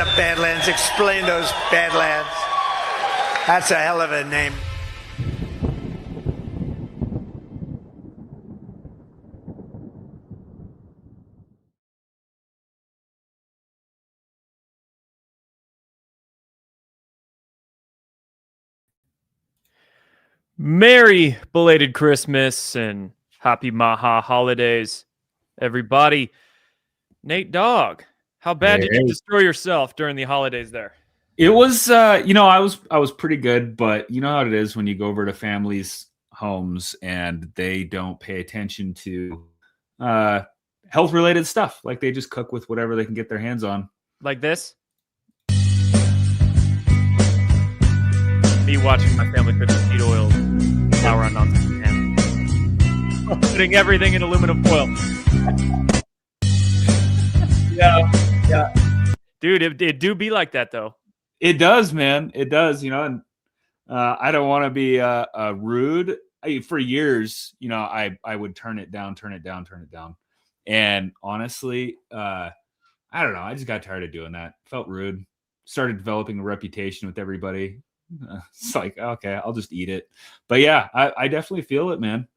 up, Badlands? Explain those Badlands. That's a hell of a name. Merry belated Christmas and happy MAHA holidays, everybody. Nate Dogg, how bad did you destroy yourself during the holidays there? It was, I was pretty good, but you know how it is when you go over to families' homes and they don't pay attention to health-related stuff. Like they just cook with whatever they can get their hands on. Like this? Me watching my family cook with seed oil, flour on nonstick pan, putting everything in aluminum foil. Yeah. Dude, it do be like that though. It does, man. It does, and I don't want to be rude. For years, I would turn it down. And honestly, I don't know. I just got tired of doing that. Felt rude. Started developing a reputation with everybody. It's like, okay, I'll just eat it. But yeah, I definitely feel it, man.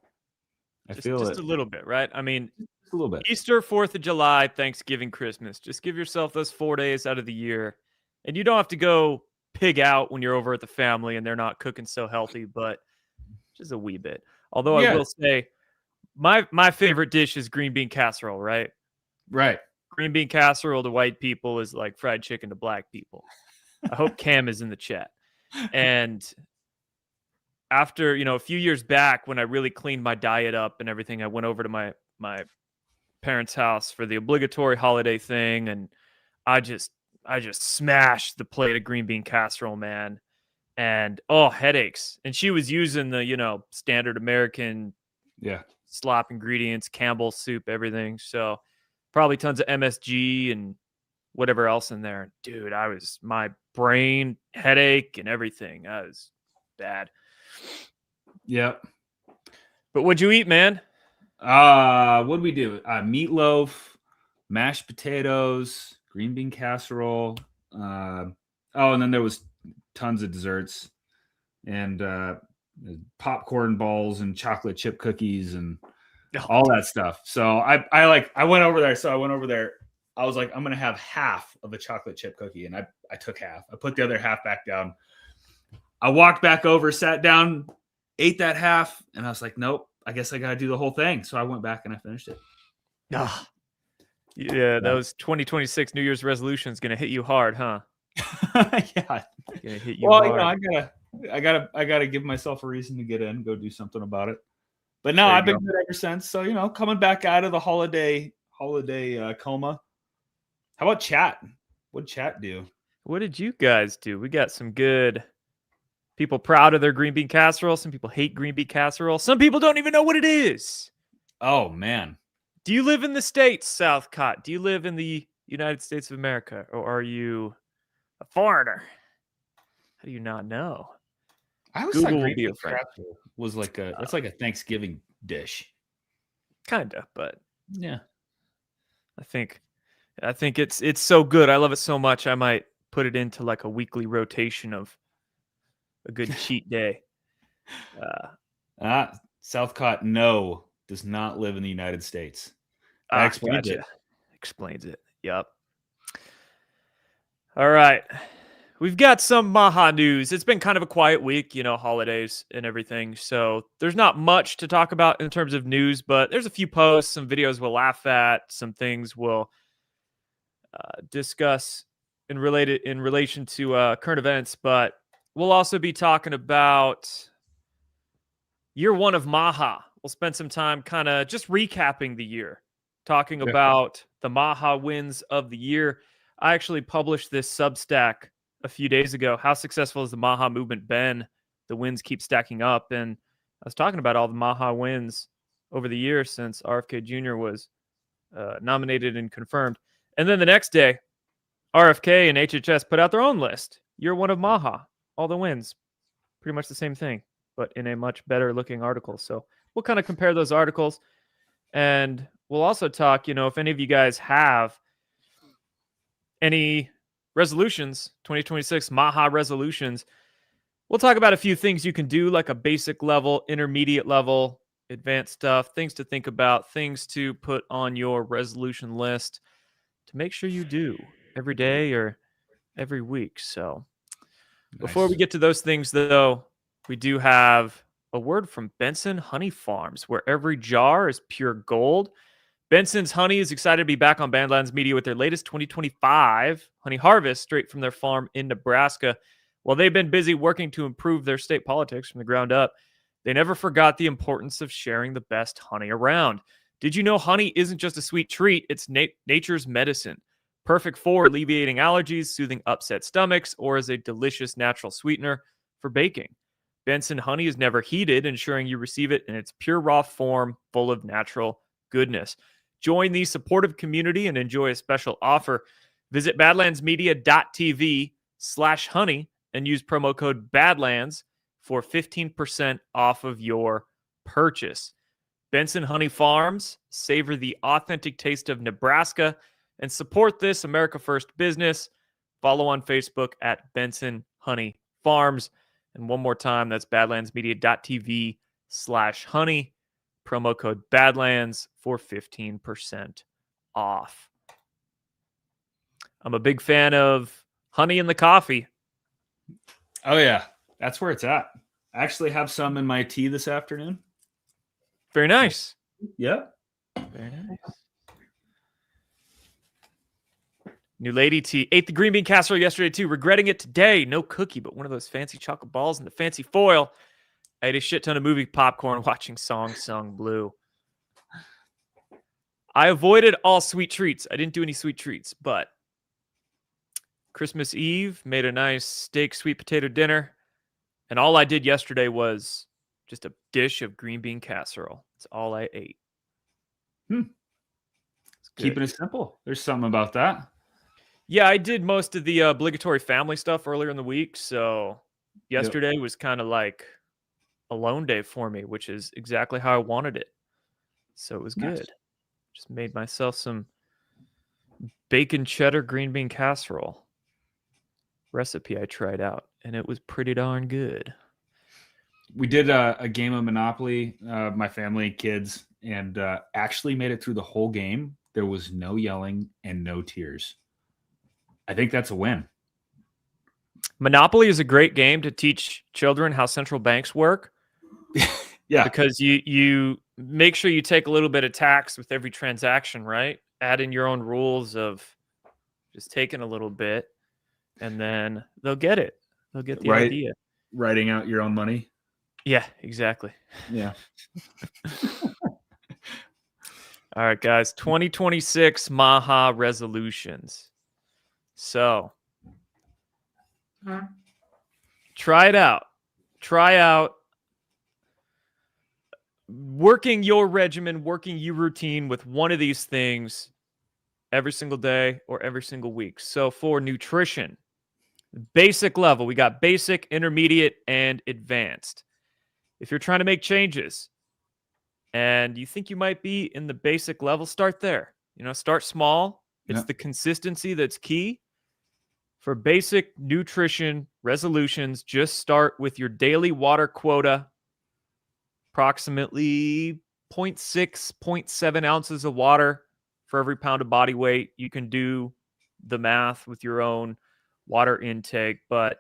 I feel it. Just a little bit, right? I mean, just a little bit. Easter, 4th of July, Thanksgiving, Christmas. Just give yourself those 4 days out of the year. And you don't have to go pig out when you're over at the family and they're not cooking so healthy, but just a wee bit. Although I will say, my favorite dish is green bean casserole, right? Right. Green bean casserole to white people is like fried chicken to black people. I hope Cam is in the chat. And after, a few years back when I really cleaned my diet up and everything, I went over to my parents' house for the obligatory holiday thing. And I just smashed the plate of green bean casserole, man. And headaches. And she was using the, standard American slop ingredients, Campbell's soup, everything. So probably tons of MSG and whatever else in there. Dude, my brain, headache, and everything. I was bad. Yep. But what'd you eat, man? What'd we do? Meatloaf, mashed potatoes, green bean casserole. And then there was tons of desserts and popcorn balls and chocolate chip cookies and all that stuff. So I went over there. I was like, I'm going to have half of a chocolate chip cookie. And I took half. I put the other half back down. I walked back over, sat down, ate that half. And I was like, nope, I guess I got to do the whole thing. So I went back and I finished it. Yeah, those 2026 New Year's resolutions going to hit you hard, huh? Yeah. Gonna hit you hard. I gotta give myself a reason to get in, go do something about it. But no, I've been good ever since. So, coming back out of the holiday coma. How about chat? What'd chat do? What did you guys do? We got some good people proud of their green bean casserole. Some people hate green bean casserole. Some people don't even know what it is. Oh, man. Do you live in the States, Southcott? Do you live in the United States of America? Or are you a foreigner? How do you not know? I always thought green bean casserole was like it's like a Thanksgiving dish. Kinda, but yeah. I think it's so good. I love it so much. I might put it into like a weekly rotation of a good cheat day. Southcott, does not live in the United States. Explains it. Explains it. Yep. All right. We've got some MAHA news. It's been kind of a quiet week, holidays and everything. So there's not much to talk about in terms of news, but there's a few posts, some videos we'll laugh at, some things we'll discuss in relation to current events. But we'll also be talking about year one of MAHA. We'll spend some time kind of just recapping the year, talking about the MAHA wins of the year. I actually published this Substack a few days ago. How successful has the MAHA movement been? The wins keep stacking up. And I was talking about all the MAHA wins over the year since RFK Jr. was nominated and confirmed. And then the next day, RFK and HHS put out their own list. Year one of MAHA, all the wins. Pretty much the same thing, but in a much better looking article. So we'll kind of compare those articles. And we'll also talk, if any of you guys have any resolutions, 2026 MAHA resolutions. We'll talk about a few things you can do, like a basic level, intermediate level, advanced stuff, things to think about, things to put on your resolution list to make sure you do every day or every week. So before we get to those things, though, we do have a word from Benson Honey Farms, where every jar is pure gold. Benson's Honey is excited to be back on Badlands Media with their latest 2025 honey harvest straight from their farm in Nebraska. While they've been busy working to improve their state politics from the ground up, they never forgot the importance of sharing the best honey around. Did you know honey isn't just a sweet treat, it's nature's medicine. Perfect for alleviating allergies, soothing upset stomachs, or as a delicious natural sweetener for baking. Benson Honey is never heated, ensuring you receive it in its pure raw form, full of natural goodness. Join the supportive community and enjoy a special offer. Visit badlandsmedia.tv/honey and use promo code Badlands for 15% off of your purchase. Benson Honey Farms, savor the authentic taste of Nebraska and support this America First business. Follow on Facebook at Benson Honey Farms. And one more time, that's badlandsmedia.tv/honey. Promo code Badlands for 15% off. I'm a big fan of honey in the coffee. Oh, yeah. That's where it's at. I actually have some in my tea this afternoon. Very nice. Yeah. Very nice. New lady tea. Ate the green bean casserole yesterday, too. Regretting it today. No cookie, but one of those fancy chocolate balls in the fancy foil. I ate a shit ton of movie popcorn watching Song Sung Blue. I avoided all sweet treats. I didn't do any sweet treats, but Christmas Eve made a nice steak sweet potato dinner. And all I did yesterday was just a dish of green bean casserole. That's all I ate. Keeping it simple. There's something about that. Yeah, I did most of the obligatory family stuff earlier in the week. So yesterday was kind of like alone day for me, which is exactly how I wanted it. So it was good. Just made myself some bacon cheddar green bean casserole recipe I tried out, and it was pretty darn good. We did a game of Monopoly, my family, kids, and actually made it through the whole game. There was no yelling and no tears. I think that's a win. Monopoly is a great game to teach children how central banks work. Yeah. Because you make sure you take a little bit of tax with every transaction, right? Add in your own rules of just taking a little bit, and then they'll get it. They'll get the idea. Writing out your own money. Yeah, exactly. Yeah. All right, guys. 2026 MAHA resolutions. So try it out. Try out working your regimen, working your routine with one of these things every single day or every single week. So for nutrition, basic level, we got basic, intermediate, and advanced. If you're trying to make changes and you think you might be in the basic level, start there. Start small. It's the consistency that's key. For basic nutrition resolutions, just start with your daily water quota, approximately 0.6, 0.7 ounces of water for every pound of body weight. You can do the math with your own water intake, but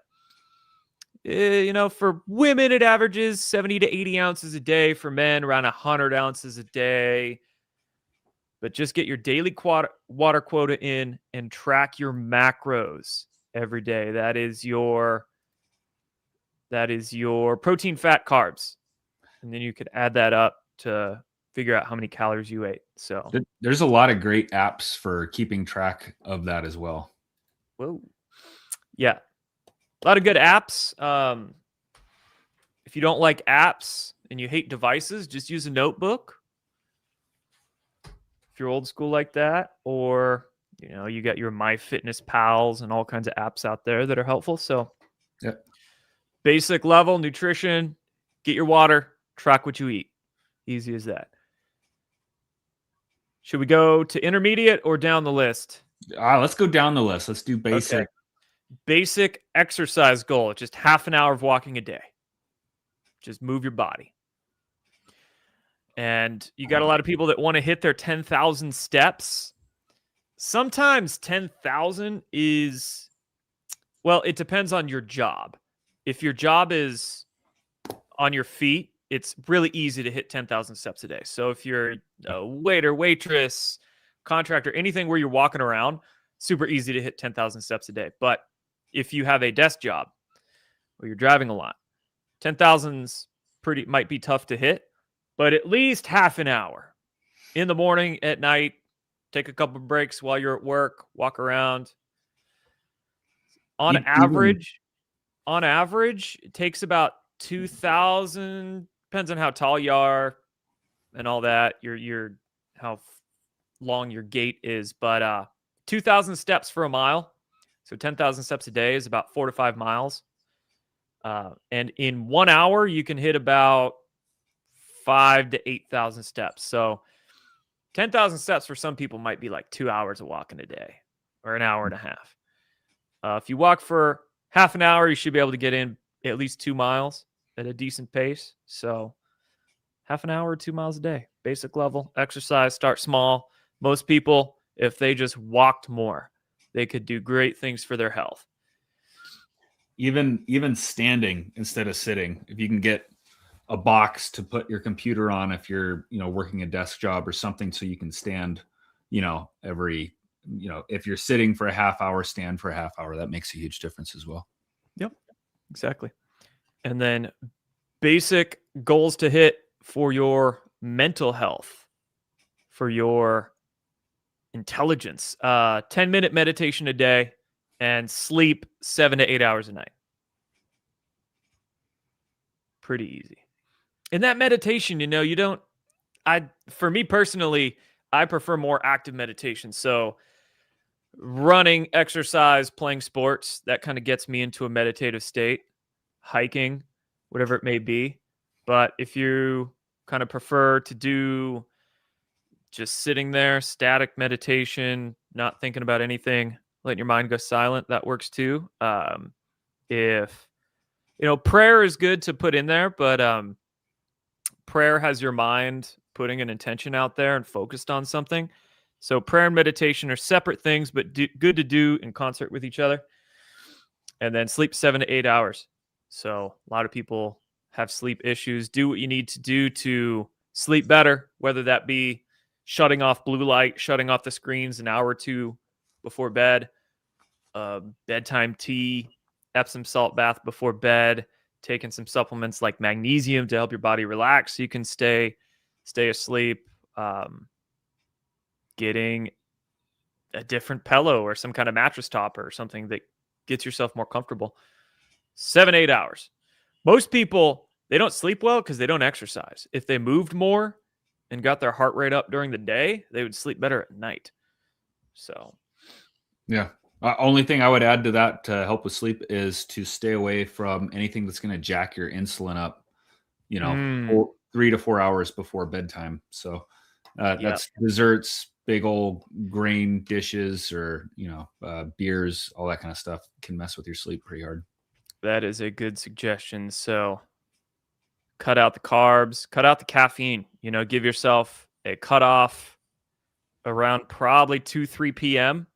for women, it averages 70 to 80 ounces a day. For men, around 100 ounces a day. But just get your daily water quota in and track your macros every day. That is your protein, fat, carbs. And then you could add that up to figure out how many calories you ate. So there's a lot of great apps for keeping track of that as well. Whoa. Yeah. A lot of good apps. If you don't like apps and you hate devices, just use a notebook. If you're old school like that, or you got your MyFitnessPals and all kinds of apps out there that are helpful. So basic level nutrition, get your water, track what you eat. Easy as that. Should we go to intermediate or down the list? Let's go down the list. Let's do basic. Okay. basic exercise goal, just half an hour of walking a day. Just move your body. And you got a lot of people that want to hit their 10,000 steps. Sometimes 10,000 is, well, it depends on your job. If your job is on your feet, it's really easy to hit 10,000 steps a day. So if you're a waiter, waitress, contractor, anything where you're walking around, super easy to hit 10,000 steps a day. But if you have a desk job or you're driving a lot, 10,000's might be tough to hit, but at least half an hour in the morning, at night, take a couple of breaks while you're at work, walk around. On average, it takes about 2,000, depends on how tall you are and all that, your how long your gait is, but 2,000 steps for a mile. So 10,000 steps a day is about 4 to 5 miles. And in 1 hour, you can hit about 5 to 8,000 steps. So 10,000 steps for some people might be like 2 hours of walking a day or an hour and a half. If you walk for half an hour, you should be able to get in at least 2 miles at a decent pace. So half an hour, 2 miles a day, basic level exercise. Start small. Most people, if they just walked more, they could do great things for their health. Even standing instead of sitting, if you can get a box to put your computer on, if you're working a desk job or something, so you can stand if you're sitting for a half hour, stand for a half hour. That makes a huge difference as well. Yep, exactly. And then basic goals to hit for your mental health, for your intelligence. 10-minute meditation a day and sleep 7 to 8 hours a night. Pretty easy. In that meditation, for me personally, I prefer more active meditation. So running, exercise, playing sports, that kind of gets me into a meditative state. Hiking, whatever it may be. But if you kind of prefer to do just sitting there, static meditation, not thinking about anything, letting your mind go silent, that works too. If prayer is good to put in there, but prayer has your mind putting an intention out there and focused on something. So prayer and meditation are separate things, but good to do in concert with each other. And then sleep 7 to 8 hours. So a lot of people have sleep issues. Do what you need to do to sleep better, whether that be shutting off blue light, shutting off the screens an hour or two before bed, bedtime tea, Epsom salt bath before bed, taking some supplements like magnesium to help your body relax so you can stay asleep, getting a different pillow or some kind of mattress topper or something that gets yourself more comfortable. 7, 8 hours. Most people, they don't sleep well because they don't exercise. If they moved more and got their heart rate up during the day, they would sleep better at night. So, yeah. Only thing I would add to that to help with sleep is to stay away from anything that's going to jack your insulin up, 3 to 4 hours before bedtime. So that's desserts, big old grain dishes, or, beers, all that kind of stuff can mess with your sleep pretty hard. That is a good suggestion. So cut out the carbs, cut out the caffeine, give yourself a cutoff around probably 2, 3 p.m.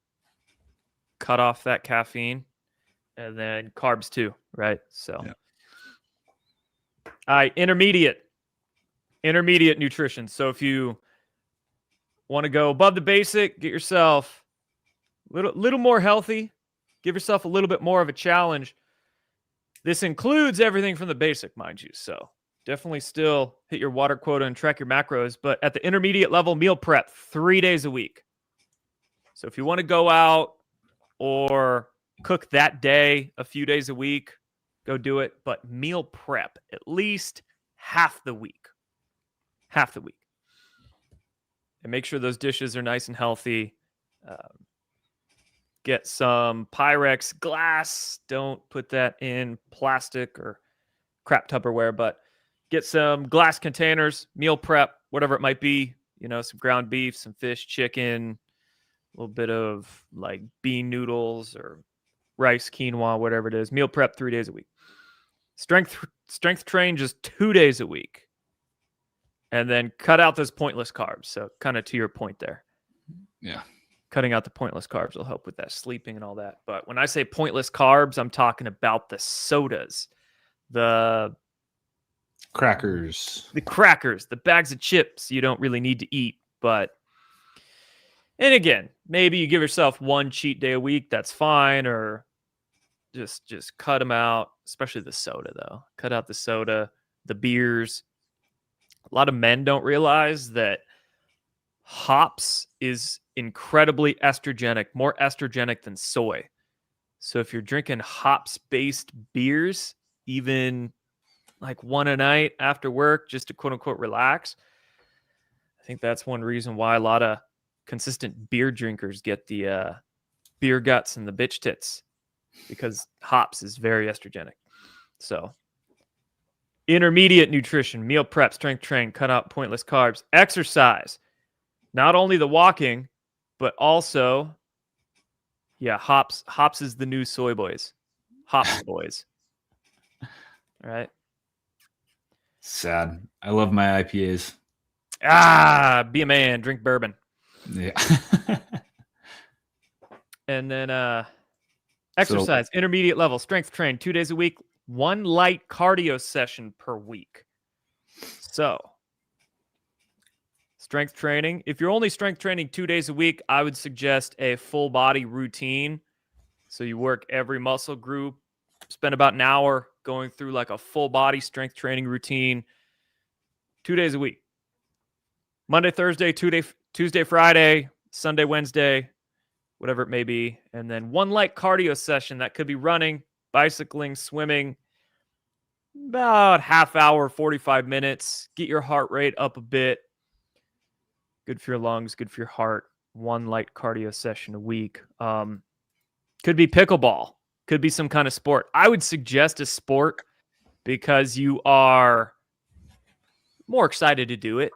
Cut off that caffeine, and then carbs too, right? So, yeah. All right, intermediate nutrition. So if you want to go above the basic, get yourself a little more healthy, give yourself a little bit more of a challenge. This includes everything from the basic, mind you. So definitely still hit your water quota and track your macros. But at the intermediate level, meal prep 3 days a week. So if you want to go out or cook that day a few days a week, go do it. But meal prep at least half the week. And make sure those dishes are nice and healthy. Get some Pyrex glass. Don't put that in plastic or crap Tupperware, but get some glass containers, meal prep, whatever it might be. Some ground beef, some fish, chicken, a little bit of like bean noodles or rice, quinoa, whatever it is. Meal prep 3 days a week. Strength train just 2 days a week. And then cut out those pointless carbs. So kind of to your point there. Yeah. Cutting out the pointless carbs will help with that sleeping and all that. But when I say pointless carbs, I'm talking about the sodas, the crackers, the bags of chips you don't really need to eat. But, and again, maybe you give yourself one cheat day a week. That's fine. Or just cut them out, especially the soda, though. Cut out the soda, the beers. A lot of men don't realize that hops is incredibly estrogenic, more estrogenic than soy. So if you're drinking hops-based beers, even like one a night after work, just to quote unquote relax, I think that's one reason why a lot of consistent beer drinkers get the beer guts and the bitch tits, because hops is very estrogenic. So intermediate nutrition, meal prep, strength train, cut out pointless carbs, exercise. Not only the walking, but also, hops. Hops is the new soy boys. Hops boys. All right. Sad. I love my IPAs. Be a man. Drink bourbon. Yeah. And then exercise, intermediate level, strength train, 2 days a week, 1 light cardio session per week. So strength training. If you're only strength training 2 days a week, I would suggest a full body routine. So you work every muscle group, spend about an hour going through like a full body strength training routine 2 days a week. Monday, Thursday, Tuesday, Friday, Sunday, Wednesday, whatever it may be. And then 1 light cardio session. That could be running, bicycling, swimming, about half hour, 45 minutes. Get your heart rate up a bit. Good for your lungs, good for your heart. 1 light cardio session a week. Could be pickleball. Could be some kind of sport. I would suggest a sport because you are more excited to do it.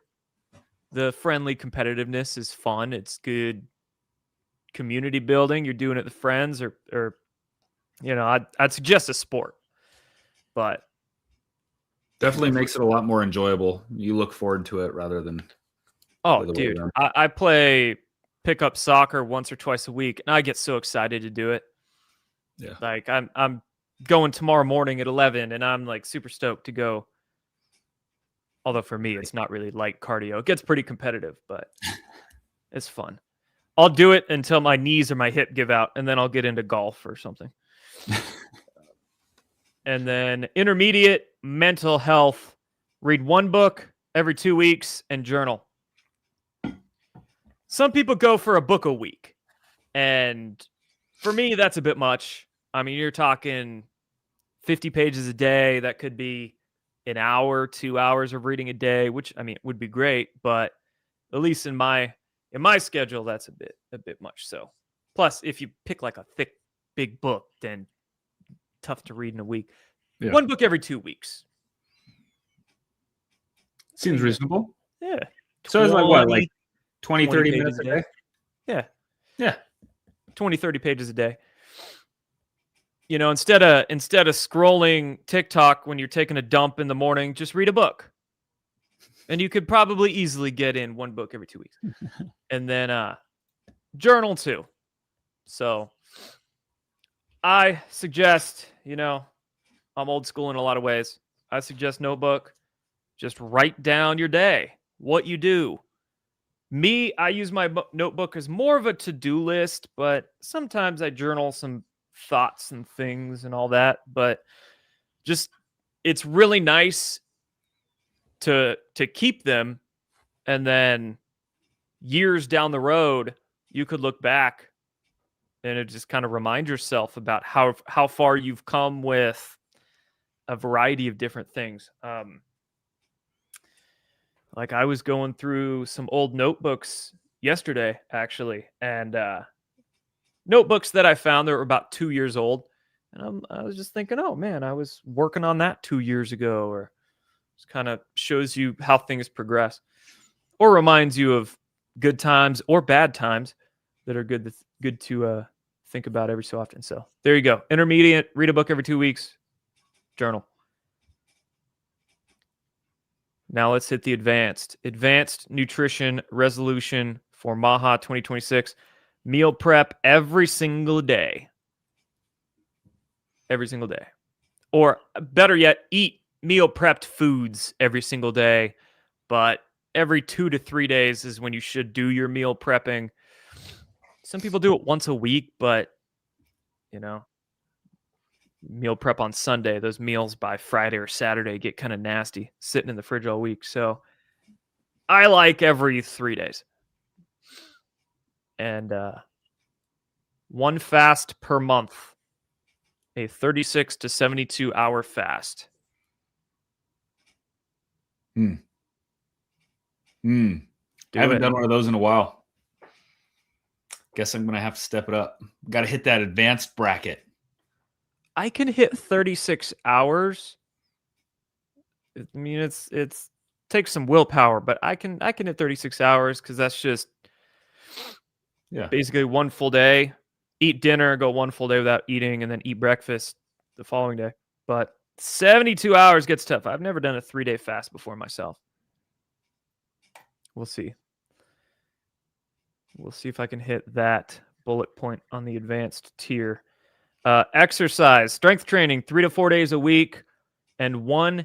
The friendly competitiveness is fun. It's good community building. You're doing it with friends or I'd suggest a sport. But definitely makes it a lot more enjoyable. You look forward to it rather than dude, I play pickup soccer once or twice a week, and I get so excited to do it. Yeah. Like I'm going tomorrow morning at 11, and I'm like super stoked to go. Although for me, it's not really light cardio. It gets pretty competitive, but it's fun. I'll do it until my knees or my hip give out, and then I'll get into golf or something. And then intermediate mental health. Read 1 book every 2 weeks and journal. Some people go for a book a week. And for me, that's a bit much. I mean, you're talking 50 pages a day. That could be an hour, 2 hours of reading a day, which, I mean, would be great. But at least in my schedule, that's a bit much. So plus, if you pick like a thick, big book, then tough to read in a week. Yeah. 1 book every 2 weeks. Seems reasonable. Yeah. So it's like what, like 20, 30 minutes a day? Yeah. Yeah. 20, 30 pages a day. You know, instead of scrolling TikTok when you're taking a dump in the morning, just read a book. And you could probably easily get in 1 book every 2 weeks. And then journal too. So I suggest, I'm old school in a lot of ways. I suggest notebook. Just write down your day, what you do. Me, I use my notebook as more of a to-do list, but sometimes I journal some thoughts and things and all that. But just, it's really nice to keep them, and then years down the road, you could look back and it just kind of remind yourself about how far you've come with a variety of different things. Like I was going through some old notebooks yesterday, actually, and notebooks that I found that were about 2 years old. And I was just thinking, oh man, I was working on that 2 years ago, or just kind of shows you how things progress, or reminds you of good times or bad times that are good to think about every so often. So there you go. Intermediate, read a book every 2 weeks, journal. Now let's hit the advanced. Advanced nutrition resolution for MAHA 2026. Meal prep every single day. Every single day. Or better yet, eat meal prepped foods every single day. But every 2 to 3 days is when you should do your meal prepping. Some people do it once a week, but, you know, meal prep on Sunday. Those meals by Friday or Saturday get kind of nasty sitting in the fridge all week. So I like every 3 days. And one fast per month, a 36 to 72 hour fast. I haven't done one of those in a while. Guess I'm going to have to step it up. Got to hit that advanced bracket. I can hit 36 hours. I mean, it's takes some willpower, but I can hit 36 hours because that's just basically one full day. Eat dinner, go one full day without eating, and then eat breakfast the following day. But 72 hours gets tough. I've never done a 3-day fast before myself. We'll see. We'll see if I can hit that bullet point on the advanced tier. Exercise, strength training, 3 to 4 days a week, and 1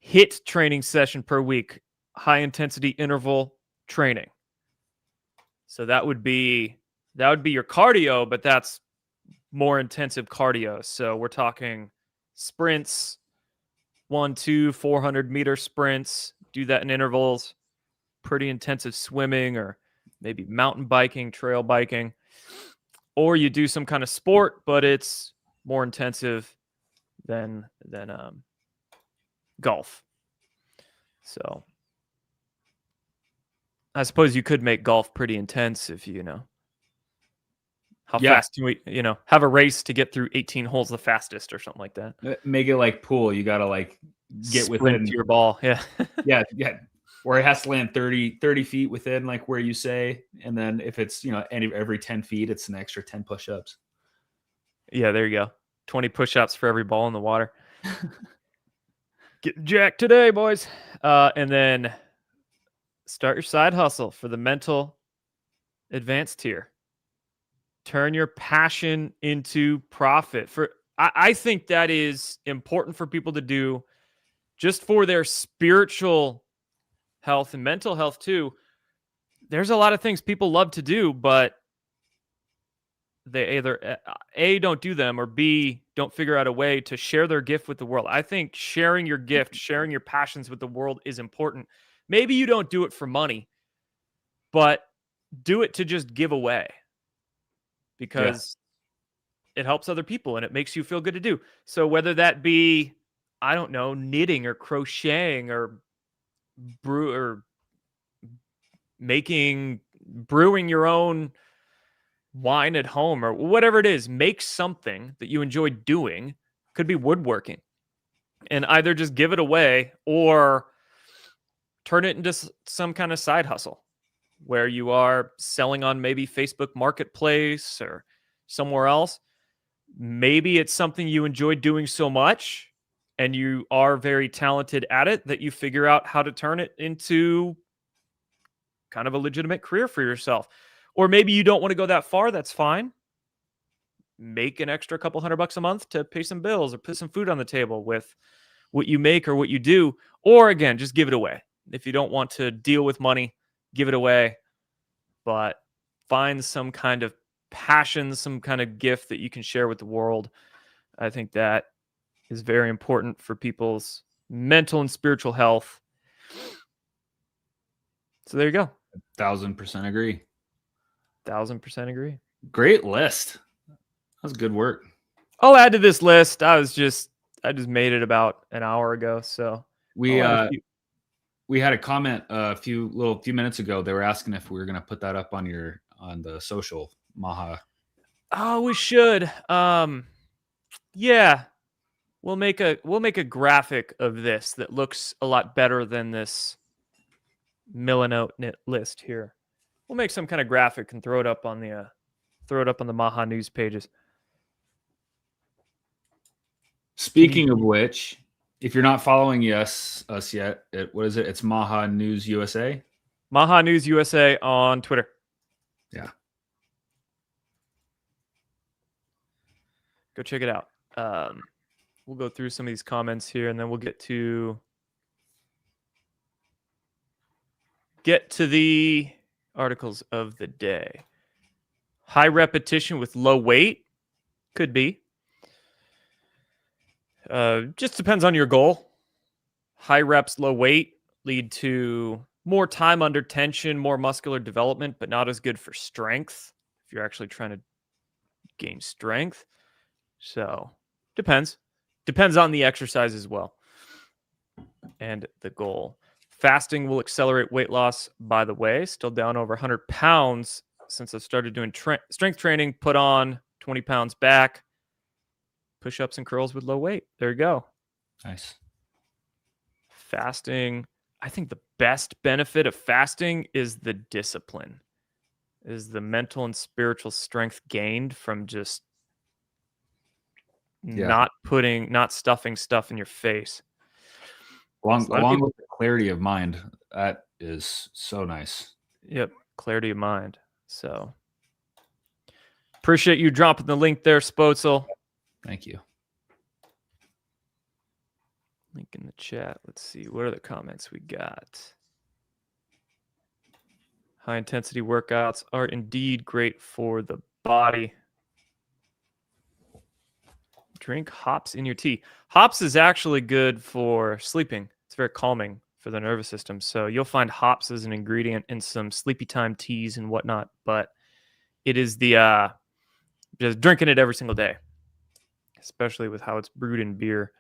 HIIT training session per week, high intensity interval training. So that would be your cardio, but that's more intensive cardio. So we're talking sprints, 1, 2, 400-meter sprints, do that in intervals, pretty intensive swimming or maybe mountain biking, trail biking, or you do some kind of sport, but it's more intensive than golf. So I suppose you could make golf pretty intense if how fast can we, have a race to get through 18 holes the fastest or something like that. Make it like pool. You got to like get within your ball. Yeah. yeah. Where it has to land 30 feet within like where you say. And then if it's, every 10 feet, it's an extra 10 push-ups. Yeah, there you go. 20 push-ups for every ball in the water. Get jacked today, boys. And then start your side hustle for the mental advanced tier. Turn your passion into profit. I think that is important for people to do just for their spiritual health and mental health too. There's a lot of things people love to do, but they either A, don't do them, or B, don't figure out a way to share their gift with the world. I think sharing your gift, sharing your passions with the world is important. Maybe you don't do it for money, but do it to just give away because it helps other people and it makes you feel good to do. So whether that be, I don't know, knitting or crocheting or brewing your own wine at home or whatever it is, make something that you enjoy doing. Could be woodworking, and either just give it away or turn it into some kind of side hustle where you are selling on maybe Facebook Marketplace or somewhere else. Maybe it's something you enjoy doing so much and you are very talented at it that you figure out how to turn it into kind of a legitimate career for yourself. Or maybe you don't want to go that far. That's fine. Make an extra couple $100 a month to pay some bills or put some food on the table with what you make or what you do. Or again, just give it away. If you don't want to deal with money, give it away. But find some kind of passion, some kind of gift that you can share with the world. I think that is very important for people's mental and spiritual health. So there you go. 1,000% agree. 1,000% agree. Great list. That was good work. I'll add to this list. I just made it about an hour ago. So we had a comment a few minutes ago. They were asking if we were going to put that up on the social MAHA. Oh, we should. Yeah. We'll make a graphic of this that looks a lot better than this Millinote list here. We'll make some kind of graphic and throw it up on the throw it up on the MAHA news pages. Speaking of which, if you're not following us yet, what is it? It's MAHA News USA. MAHA News USA on Twitter. Yeah. Go check it out. We'll go through some of these comments here, and then we'll get to the articles of the day. High repetition with low weight could be. Just depends on your goal. High reps, low weight lead to more time under tension, more muscular development, but not as good for strength if you're actually trying to gain strength. So depends. Depends on the exercise as well and the goal. Fasting will accelerate weight loss, by the way. Still down over 100 pounds since I started doing strength training. Put on 20 pounds back. Push-ups and curls with low weight. There you go. Nice. Fasting. I think the best benefit of fasting is the discipline, is the mental and spiritual strength gained from just not stuffing stuff in your face. Along with the clarity of mind. That is so nice. Yep. Clarity of mind. So appreciate you dropping the link there, Spotzel. Thank you. Link in the chat. Let's see. What are the comments we got? High intensity workouts are indeed great for the body. Drink hops in your tea. Hops is actually good for sleeping. It's very calming for the nervous system. So you'll find hops as an ingredient in some sleepy time teas and whatnot. But it is the just drinking it every single day, especially with how it's brewed in beer,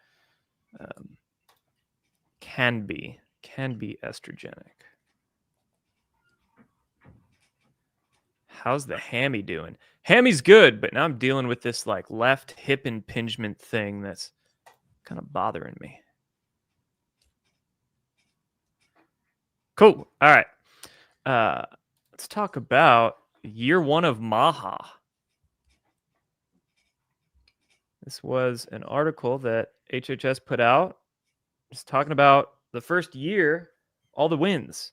can be estrogenic. How's the hammy doing? Hammy's good, but now I'm dealing with this like left hip impingement thing that's kind of bothering me. Cool. All right. Let's talk about year one of MAHA. This was an article that HHS put out. Just talking about the first year, all the wins.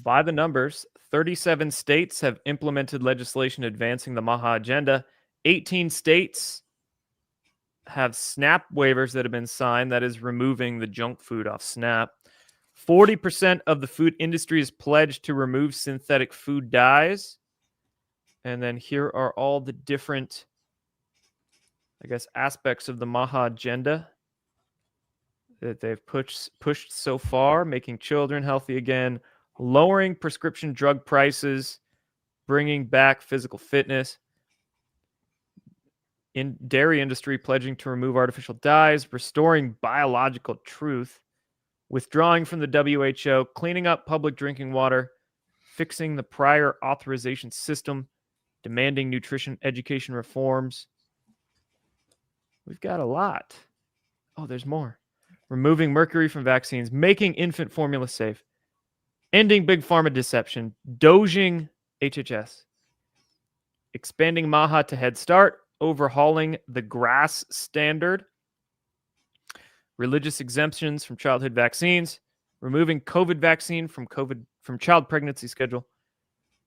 By the numbers, 37 states have implemented legislation advancing the MAHA agenda. 18 states have SNAP waivers that have been signed, that is removing the junk food off SNAP. 40% of the food industry is pledged to remove synthetic food dyes. And then here are all the different, aspects of the MAHA agenda that they've pushed so far: making children healthy again, lowering prescription drug prices, bringing back physical fitness, in dairy industry pledging to remove artificial dyes, restoring biological truth, withdrawing from the WHO, cleaning up public drinking water, fixing the prior authorization system, demanding nutrition education reforms. We've got a lot. Oh, there's more. Removing mercury from vaccines, making infant formula safe, ending big pharma deception, doging HHS, expanding MAHA to Head Start, overhauling the GRAS standard, religious exemptions from childhood vaccines, removing COVID vaccine from child pregnancy schedule,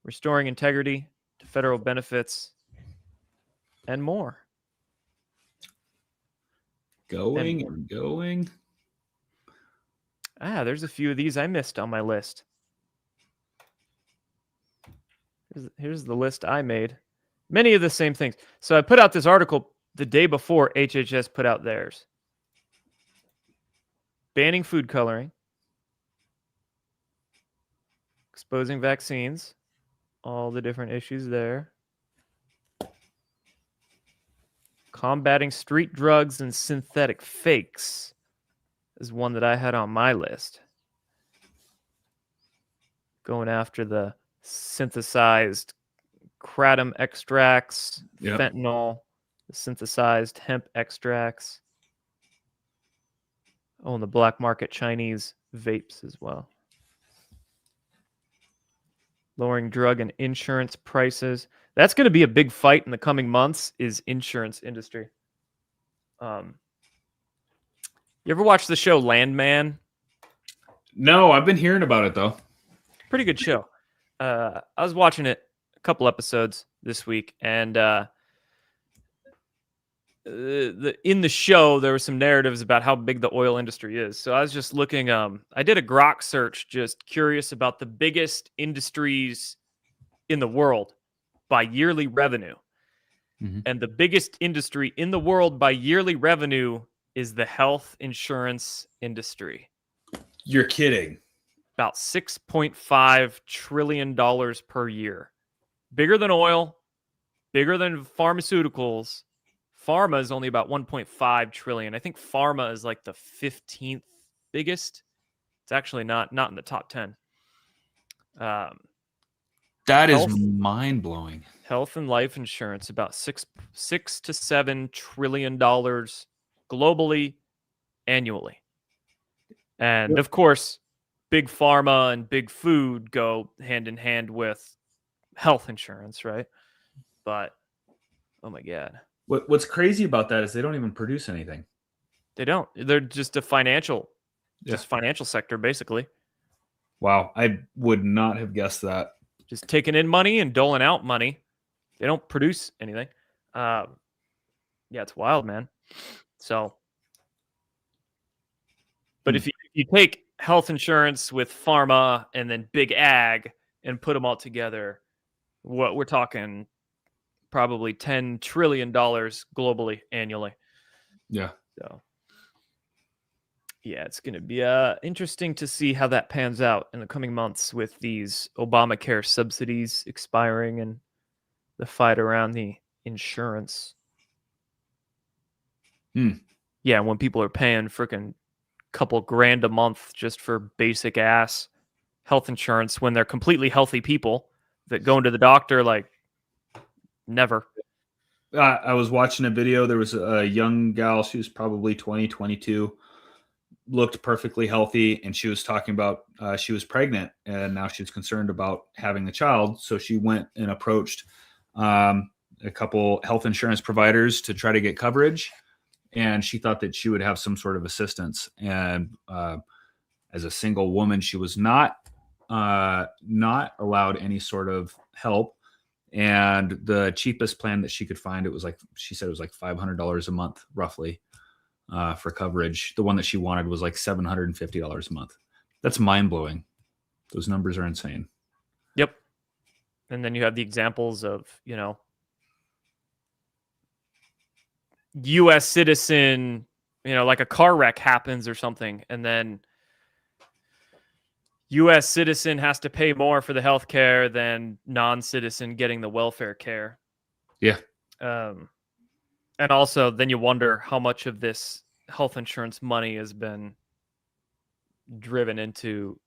restoring integrity to federal benefits, and more. Going. There's a few of these I missed on my list. Here's the list I made. Many of the same things. So I put out this article the day before HHS put out theirs. Banning food coloring. Exposing vaccines. All the different issues there. Combating street drugs and synthetic fakes is one that I had on my list. Going after the synthesized kratom extracts, fentanyl, the synthesized hemp extracts. Oh, and the black market Chinese vapes as well. lowering drug and insurance prices. That's going to be a big fight in the coming months, is insurance industry. You ever watch the show Landman? No, I've been hearing about it though. Pretty good show. I was watching it a couple episodes this week, and in the show there were some narratives about how big the oil industry is. So I was just looking. I did a Grok search, just curious about the biggest industries in the world by yearly revenue. Mm-hmm. And the biggest industry in the world by yearly revenue is the health insurance industry. You're kidding. About $6.5 trillion per year. Bigger than oil, bigger than pharmaceuticals. Pharma is only about 1.5 trillion. I think pharma is like the 15th biggest. It's actually not in the top 10. That is mind-blowing. Health and life insurance, about $6 to $7 trillion globally annually. And of course, big pharma and big food go hand in hand with health insurance, right? But oh my God. What's crazy about that is they don't even produce anything. They don't. They're just a financial sector, basically. Wow. I would not have guessed that. Just taking in money and doling out money. They don't produce anything. Yeah, it's wild, man. So, but if you take health insurance with pharma and then big ag and put them all together, what we're talking probably $10 trillion globally annually. Yeah. So, yeah, it's going to be interesting to see how that pans out in the coming months with these Obamacare subsidies expiring and the fight around the insurance. Yeah, when people are paying freaking couple grand a month just for basic ass health insurance when they're completely healthy people that go into the doctor like never. I was watching a video. There was a young gal. She was probably 20, 22, looked perfectly healthy. And she was talking about she was pregnant and now she was concerned about having a child. So she went and approached a couple health insurance providers to try to get coverage. And she thought that she would have some sort of assistance. And as a single woman, she was not allowed any sort of help. And the cheapest plan that she could find, she said it was like $500 a month, roughly, for coverage. The one that she wanted was like $750 a month. That's mind blowing. Those numbers are insane. Yep. And then you have the examples of, U.S. citizen, like a car wreck happens or something, and then U.S. citizen has to pay more for the health care than non-citizen getting the welfare care. Yeah. And also then you wonder how much of this health insurance money has been driven into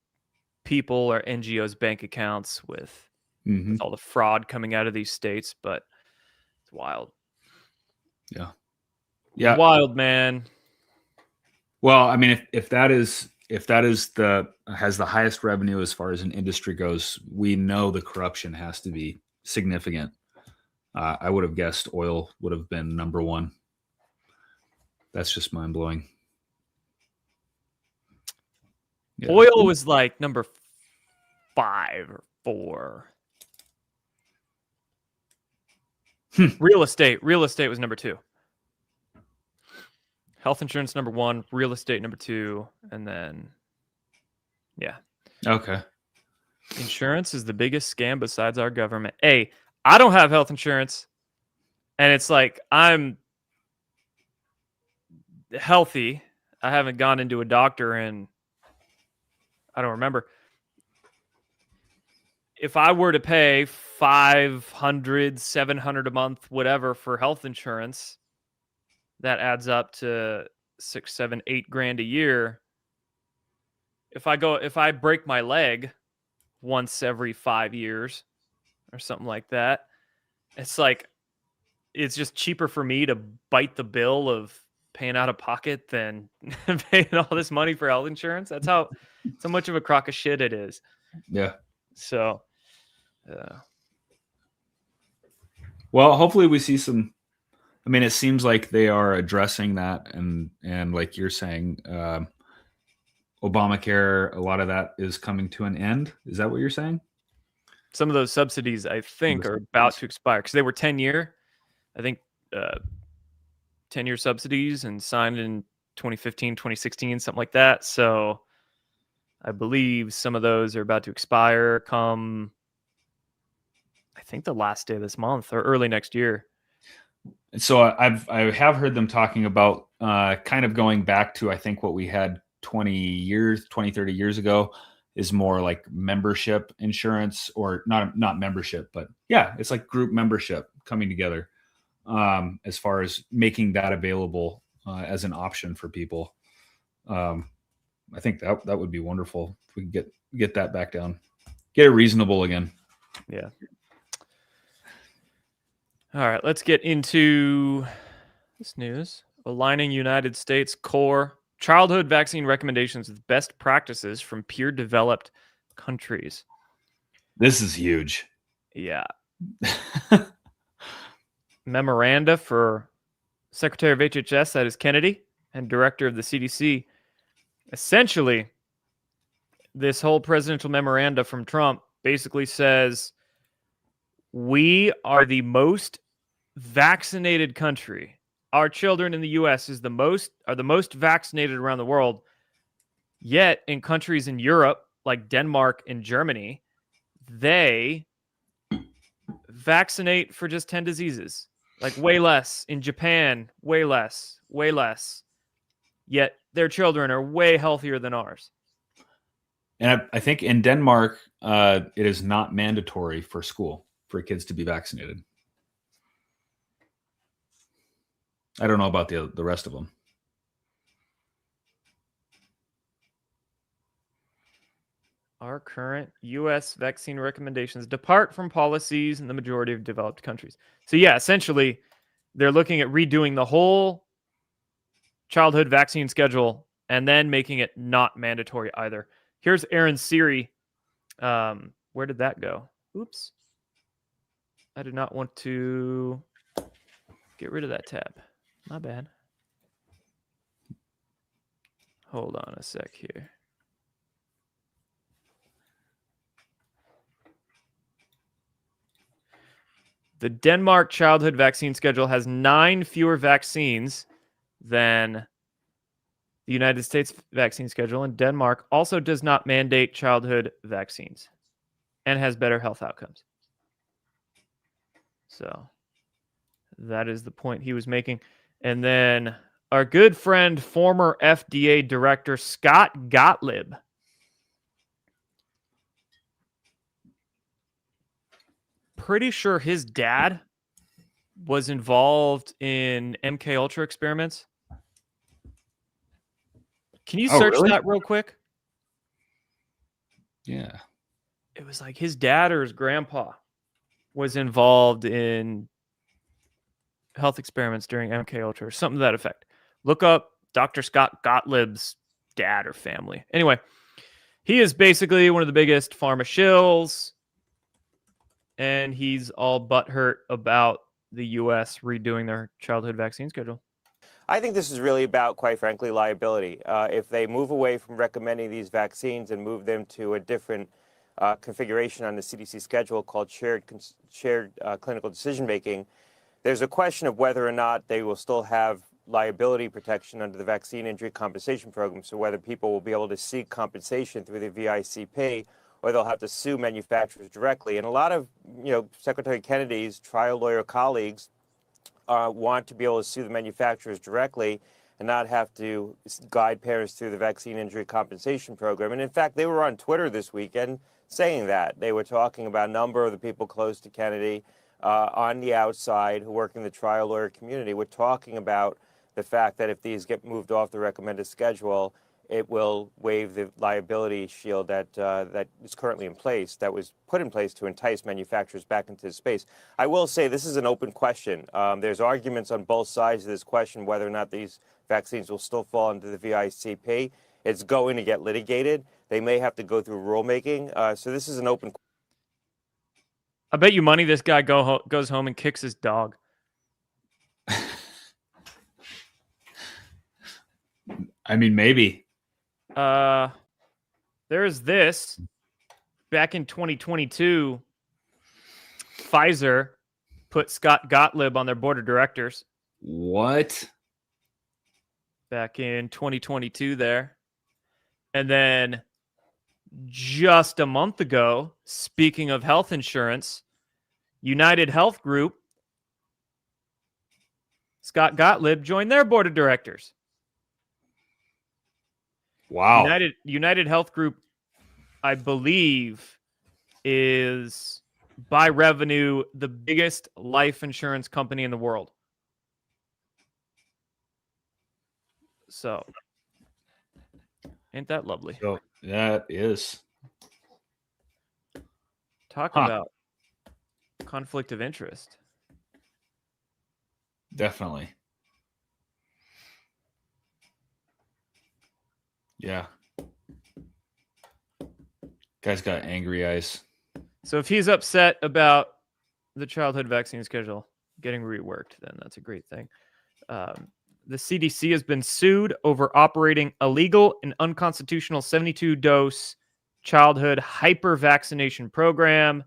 people or NGOs' bank accounts with all the fraud coming out of these states, but it's wild. Yeah. Wild, man. Well, I mean, if that is has the highest revenue as far as an industry goes, we know the corruption has to be significant. I would have guessed oil would have been number one. That's just mind blowing. Yeah. Oil was like number 5 or 4. Real estate was number 2. Health insurance number 1, real estate number 2, and then Okay. Insurance is the biggest scam besides our government. Hey, I don't have health insurance, and it's like I'm healthy. I haven't gone into a doctor and I don't remember. If I were to pay $500, $700 a month, whatever, for health insurance, that adds up to $6, $7, $8 grand a year. If I break my leg once every 5 years or something like that, it's just cheaper for me to bite the bill of paying out of pocket than paying all this money for health insurance. That's how much of a crock of shit it is. Yeah. So Well, hopefully we see some. I mean, it seems like they are addressing that, and like you're saying, Obamacare, a lot of that is coming to an end. Is that what you're saying? Some of those subsidies, I think, are about to expire because they were 10-year. I think 10-year subsidies and signed in 2015, 2016, something like that. So I believe some of those are about to expire come, I think, the last day of this month or early next year. And so I have heard them talking about kind of going back to, I think, what we had 20, 30 years ago is more like membership insurance, or not membership, but yeah, it's like group membership coming together as far as making that available as an option for people. I think that would be wonderful if we could get that back down, get it reasonable again. Yeah. All right, let's get into this news. Aligning United States core childhood vaccine recommendations with best practices from peer-developed countries. This is huge. Yeah. Memoranda for Secretary of HHS, that is Kennedy, and Director of the CDC. Essentially, this whole presidential memoranda from Trump basically says we are the most vaccinated country. Our children in the U.S. are the most vaccinated around the world. Yet in countries in Europe, like Denmark and Germany, they vaccinate for just 10 diseases. Like way less. In Japan, way less. Yet their children are way healthier than ours. And I think in Denmark, it is not mandatory for school for kids to be vaccinated. I don't know about the rest of them. Our current U.S. vaccine recommendations depart from policies in the majority of developed countries. So yeah, essentially, they're looking at redoing the whole childhood vaccine schedule and then making it not mandatory either. Here's Aaron Siri. Where did that go? Oops. I did not want to get rid of that tab. My bad. Hold on a sec here. The Denmark childhood vaccine schedule has 9 fewer vaccines than the United States vaccine schedule, and Denmark also does not mandate childhood vaccines and has better health outcomes. So that is the point he was making. And then our good friend, former FDA director Scott Gottlieb. Pretty sure his dad was involved in MK Ultra experiments. Can you search that real quick? Yeah. It was like his dad or his grandpa was involved in health experiments during MK Ultra or something to that effect. Look up Dr. Scott Gottlieb's dad or family. Anyway, he is basically one of the biggest pharma shills, and he's all butthurt about the U.S. redoing their childhood vaccine schedule. I think this is really about, quite frankly, liability. If they move away from recommending these vaccines and move them to a different configuration on the CDC schedule called shared clinical decision-making, there's a question of whether or not they will still have liability protection under the Vaccine Injury Compensation Program, so whether people will be able to seek compensation through the VICP or they'll have to sue manufacturers directly. And a lot of, Secretary Kennedy's trial lawyer colleagues want to be able to sue the manufacturers directly and not have to guide parents through the Vaccine Injury Compensation Program. And in fact, they were on Twitter this weekend saying that. They were talking about a number of the people close to Kennedy on the outside who work in the trial lawyer community. We're talking about the fact that if these get moved off the recommended schedule, it will waive the liability shield that is currently in place, that was put in place to entice manufacturers back into the space. I will say this is an open question. There's arguments on both sides of this question whether or not these vaccines will still fall into the VICP. It's going to get litigated. They may have to go through rulemaking. So this is an open question. I bet you money this guy goes home and kicks his dog. I mean, maybe. There's this. Back in 2022, Pfizer put Scott Gottlieb on their board of directors. What? Back in 2022 there. And then just a month ago, speaking of health insurance, United Health Group, Scott Gottlieb joined their board of directors. Wow. United Health Group, I believe, is by revenue the biggest life insurance company in the world. So, ain't that lovely? So that is. Talk about conflict of interest. Definitely. Yeah. Guy's got angry eyes. So if he's upset about the childhood vaccine schedule getting reworked, then that's a great thing. The CDC has been sued over operating illegal and unconstitutional 72-dose childhood hyper-vaccination program,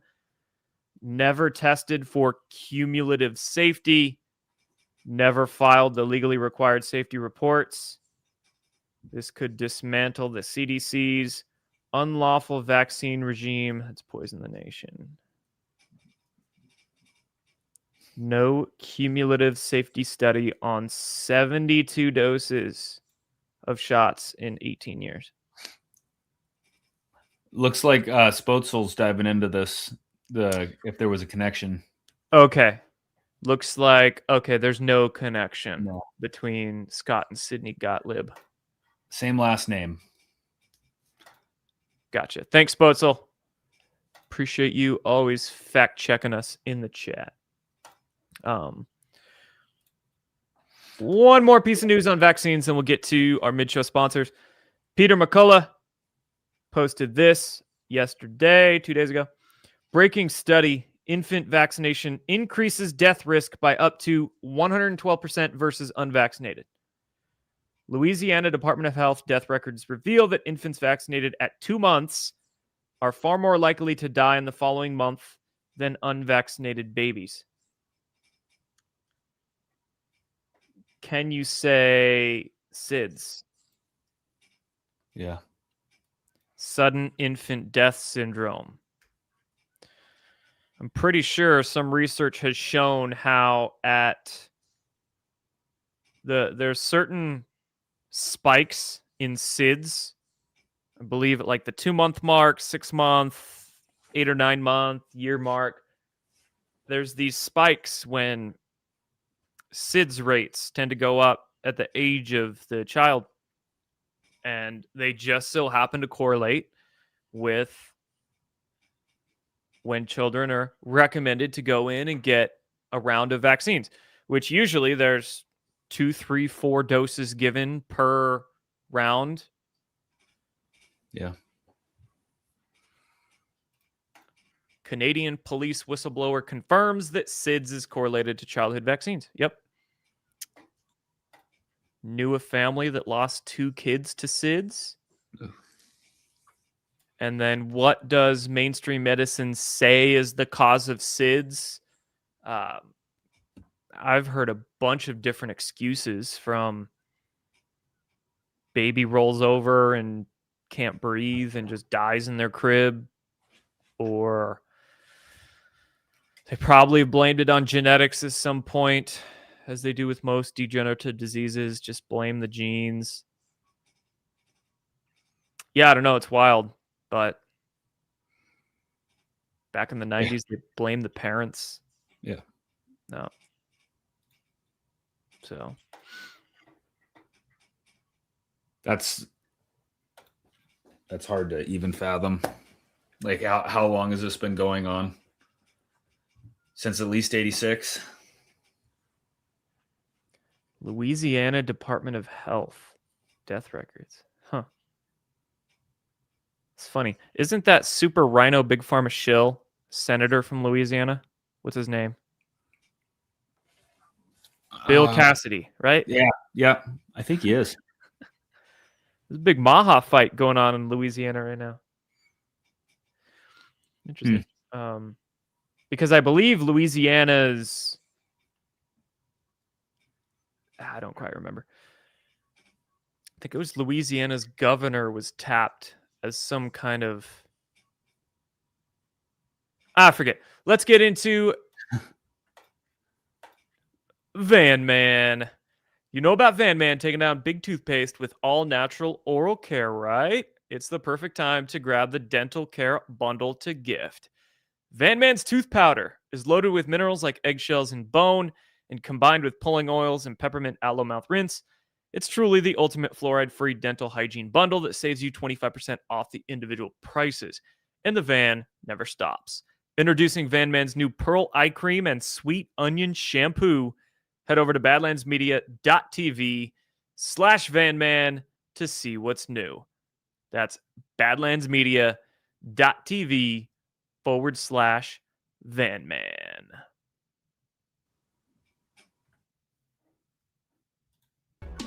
never tested for cumulative safety, never filed the legally required safety reports. This could dismantle the CDC's unlawful vaccine regime that's poisoned the nation. No cumulative safety study on 72 doses of shots in 18 years. Looks like Spotzel's diving into this. If there was a connection. Okay. Looks like, there's no connection No. between Scott and Sidney Gottlieb. Same last name. Gotcha. Thanks, Spotzel. Appreciate you always fact checking us in the chat. One more piece of news on vaccines, and we'll get to our mid-show sponsors. Peter McCullough posted this yesterday, 2 days ago. Breaking study: infant vaccination increases death risk by up to 112% versus unvaccinated. Louisiana Department of Health death records reveal that infants vaccinated at 2 months are far more likely to die in the following month than unvaccinated babies. Can you say SIDS? Yeah. Sudden infant death syndrome. I'm pretty sure some research has shown how there's certain spikes in SIDS. I believe at like the 2-month mark, 6-month, 8 or 9 month, year mark. There's these spikes when SIDS rates tend to go up at the age of the child. And they just so happen to correlate with when children are recommended to go in and get a round of vaccines, which usually there's 2, 3, 4 doses given per round. Yeah. Canadian police whistleblower confirms that SIDS is correlated to childhood vaccines. Yep. Knew a family that lost 2 kids to SIDS. Ugh. And then what does mainstream medicine say is the cause of SIDS? I've heard a bunch of different excuses, from baby rolls over and can't breathe and just dies in their crib, or they probably blamed it on genetics at some point, as they do with most degenerative diseases. Just blame the genes. Yeah, I don't know. It's wild. But back in the 90s, they blamed the parents. Yeah. No. So That's hard to even fathom. Like, how long has this been going on? Since at least 86? Louisiana Department of Health death records. Huh. It's funny. Isn't that super rhino big pharma shill senator from Louisiana. What's his name? Bill Cassidy, right? Yeah. I think he is. There's a big MAHA fight going on in Louisiana right now. Interesting. Because I believe Louisiana's... I don't quite remember. I think it was Louisiana's governor was tapped as some kind of... I forget. Let's get into Van Man. You know about Van Man taking down big toothpaste with all natural oral care, right? It's the perfect time to grab the dental care bundle to gift. Van Man's tooth powder is loaded with minerals like eggshells and bone, and combined with pulling oils and peppermint aloe mouth rinse, it's truly the ultimate fluoride-free dental hygiene bundle that saves you 25% off the individual prices. And the van never stops. Introducing Van Man's new Pearl Eye Cream and Sweet Onion Shampoo. Head over to badlandsmedia.tv/VanMan to see what's new. That's badlandsmedia.tv/VanMan.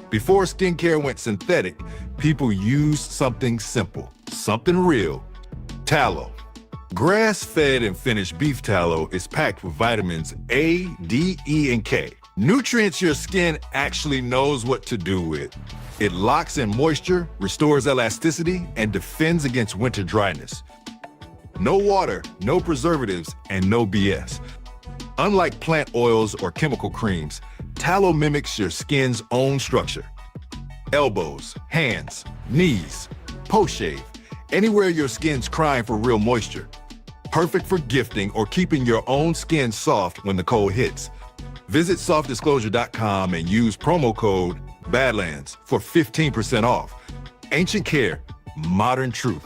Before skincare went synthetic, people used something simple, something real. Tallow. Grass-fed and finished beef tallow is packed with vitamins A, D, E, and K. Nutrients your skin actually knows what to do with. It locks in moisture, restores elasticity, and defends against winter dryness. No water, no preservatives, and no BS. Unlike plant oils or chemical creams, tallow mimics your skin's own structure. Elbows, hands, knees, post-shave, anywhere your skin's crying for real moisture. Perfect for gifting or keeping your own skin soft when the cold hits. Visit softdisclosure.com and use promo code Badlands for 15% off. Ancient Care, modern truth.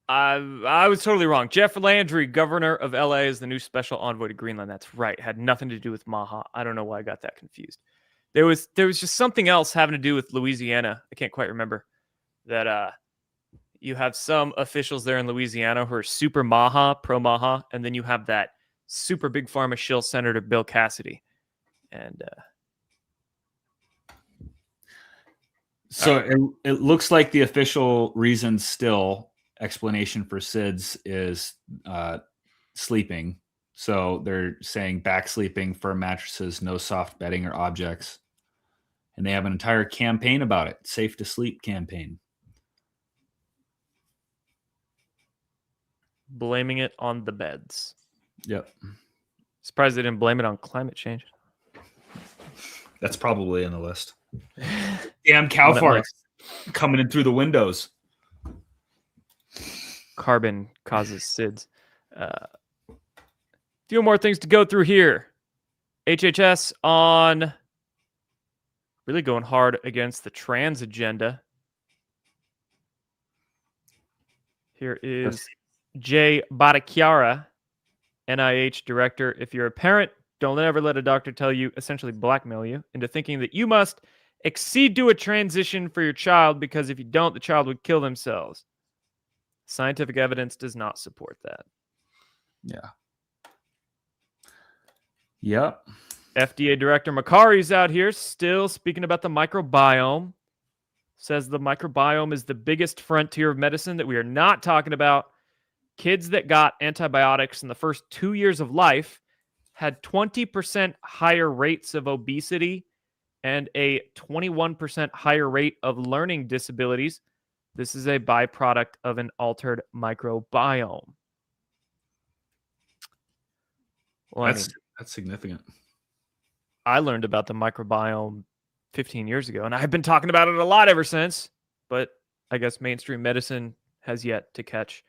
I was totally wrong. Jeff Landry, governor of LA, is the new special envoy to Greenland. That's right. Had nothing to do with MAHA. I don't know why I got that confused. There was just something else having to do with Louisiana. I can't quite remember. That you have some officials there in Louisiana who are super MAHA, pro MAHA, and then you have that super big pharma shill Senator Bill Cassidy. And so it looks like the official reason still explanation for SIDS is sleeping. So they're saying back sleeping, firm mattresses, no soft bedding or objects. And they have an entire campaign about it. Safe to sleep campaign. blaming it on the beds. Yep. Surprised they didn't blame it on climate change. That's probably in the list. Damn cow farts coming in through the windows. Carbon causes SIDS. Few more things to go through here. HHS on really going hard against the trans agenda. Here is Jay Bhattacharya, NIH director. If you're a parent, don't ever let a doctor tell you, essentially blackmail you, into thinking that you must accede to a transition for your child, because if you don't, the child would kill themselves. Scientific evidence does not support that. Yeah. Yep. FDA Director Makari's out here still speaking about the microbiome. Says the microbiome is the biggest frontier of medicine that we are not talking about. Kids that got antibiotics in the first 2 years of life had 20% higher rates of obesity and a 21% higher rate of learning disabilities. This is a byproduct of an altered microbiome. Well, that's significant. I learned about the microbiome 15 years ago, and I've been talking about it a lot ever since, but I guess mainstream medicine has yet to catch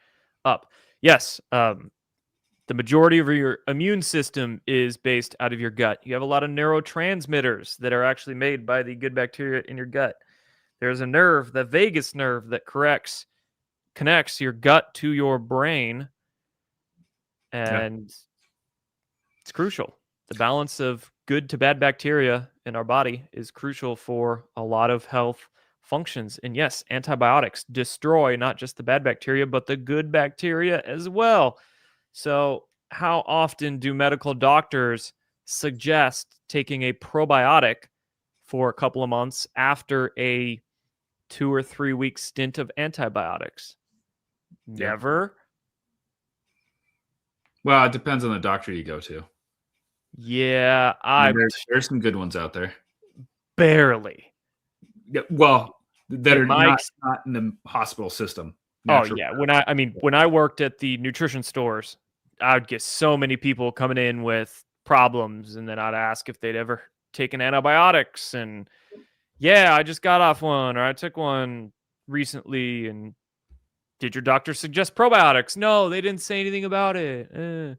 up. Yes, the majority of your immune system is based out of your gut. You have a lot of neurotransmitters that are actually made by the good bacteria in your gut. There's a nerve, the vagus nerve, that connects your gut to your brain, and it's crucial. The balance of good to bad bacteria in our body is crucial for a lot of health functions. And yes, antibiotics destroy not just the bad bacteria, but the good bacteria as well. So, how often do medical doctors suggest taking a probiotic for a couple of months after a 2 or 3 week stint of antibiotics? Yeah. Never. Well, it depends on the doctor you go to. Yeah, I mean, there's some good ones out there. barely. Yeah, well, that In are my not in the hospital system. Oh Natural. yeah, when I worked at the nutrition stores, I would get so many people coming in with problems, and then I'd ask if they'd ever taken antibiotics, and yeah, I just got off one, or I took one recently, and did your doctor suggest probiotics? No, they didn't say anything about it.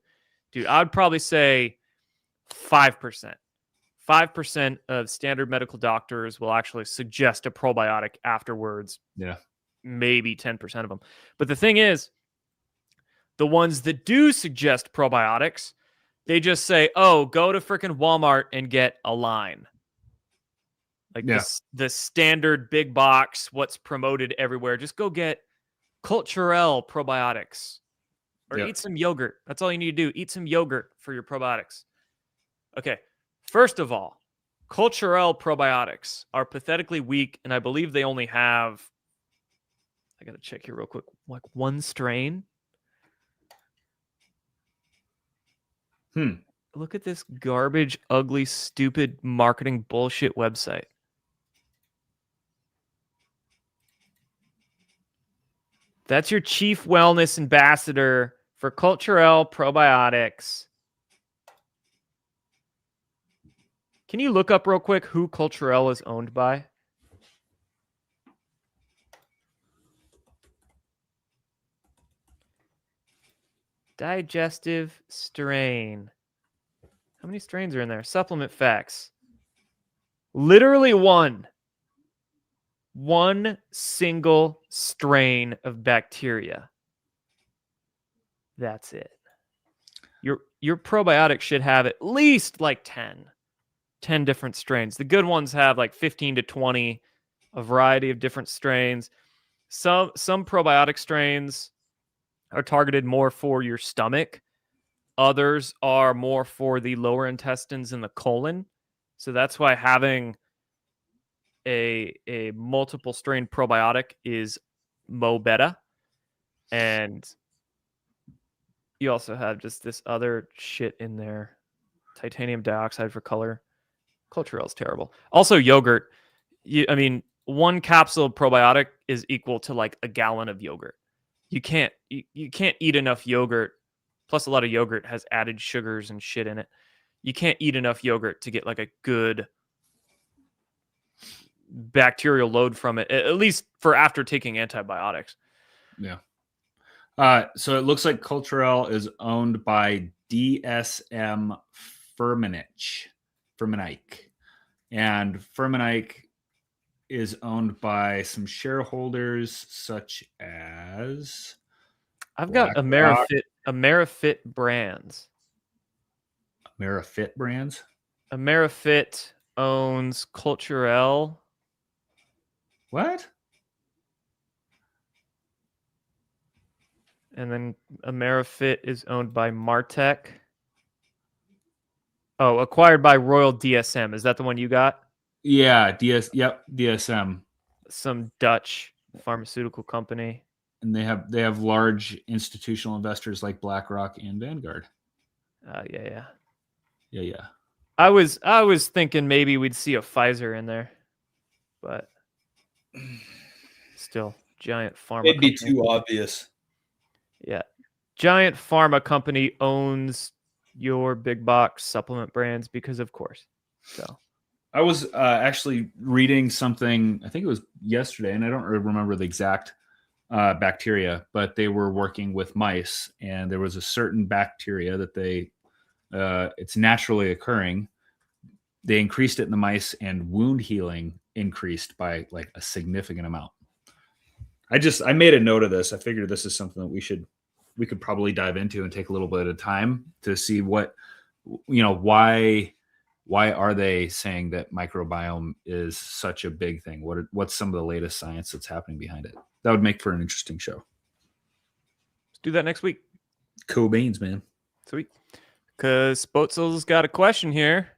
Dude, I'd probably say 5%. 5% of standard medical doctors will actually suggest a probiotic afterwards. Yeah. Maybe 10% of them. But the thing is, the ones that do suggest probiotics, they just say, oh, go to freaking Walmart and get a line. Like the standard big box, what's promoted everywhere. Just go get Culturelle probiotics or eat some yogurt. That's all you need to do. Eat some yogurt for your probiotics. Okay. First of all, Culturelle probiotics are pathetically weak, and I believe they only have, I got to check here real quick, like one strain. Look at this garbage, ugly, stupid marketing bullshit website. That's your chief wellness ambassador for Culturelle probiotics. Can you look up real quick who Culturelle is owned by? Digestive strain. How many strains are in there? Supplement facts. Literally one. One single strain of bacteria. That's it. Your probiotic should have at least like 10 different strains. The good ones have like 15 to 20, a variety of different strains. Some probiotic strains are targeted more for your stomach. Others are more for the lower intestines and the colon. So that's why having a multiple strain probiotic is mo better. And you also have just this other shit in there. Titanium dioxide for color. Culturelle is terrible. Also yogurt. One capsule of probiotic is equal to like a gallon of yogurt. You can't eat enough yogurt. Plus a lot of yogurt has added sugars and shit in it. You can't eat enough yogurt to get like a good bacterial load from it, at least for after taking antibiotics. Yeah. So it looks like Culturelle is owned by DSM Firmenich. And Firmenich is owned by some shareholders such as I've got Amerifit Brands. Amerifit Brands? Amerifit owns Culturelle. What? And then Amerifit is owned by Martech. Oh, acquired by Royal DSM. Is that the one you got? Yeah, DSM. Some Dutch pharmaceutical company. And they have large institutional investors like BlackRock and Vanguard. Yeah. I was thinking maybe we'd see a Pfizer in there, but still, giant pharma. It'd be too obvious. Yeah, giant pharma company owns your big box supplement brands because, of course. So I was actually reading something. I think it was yesterday, and I don't remember the exact bacteria, but they were working with mice, and there was a certain bacteria that it's naturally occurring. They increased it in the mice, and wound healing increased by like a significant amount. I made a note of this. I figured this is something that we could probably dive into and take a little bit of time to see why why are they saying that microbiome is such a big thing? What's some of the latest science that's happening behind it? That would make for an interesting show. Let's do that next week. Cool beans, man. Sweet. Because Spotzel's got a question here.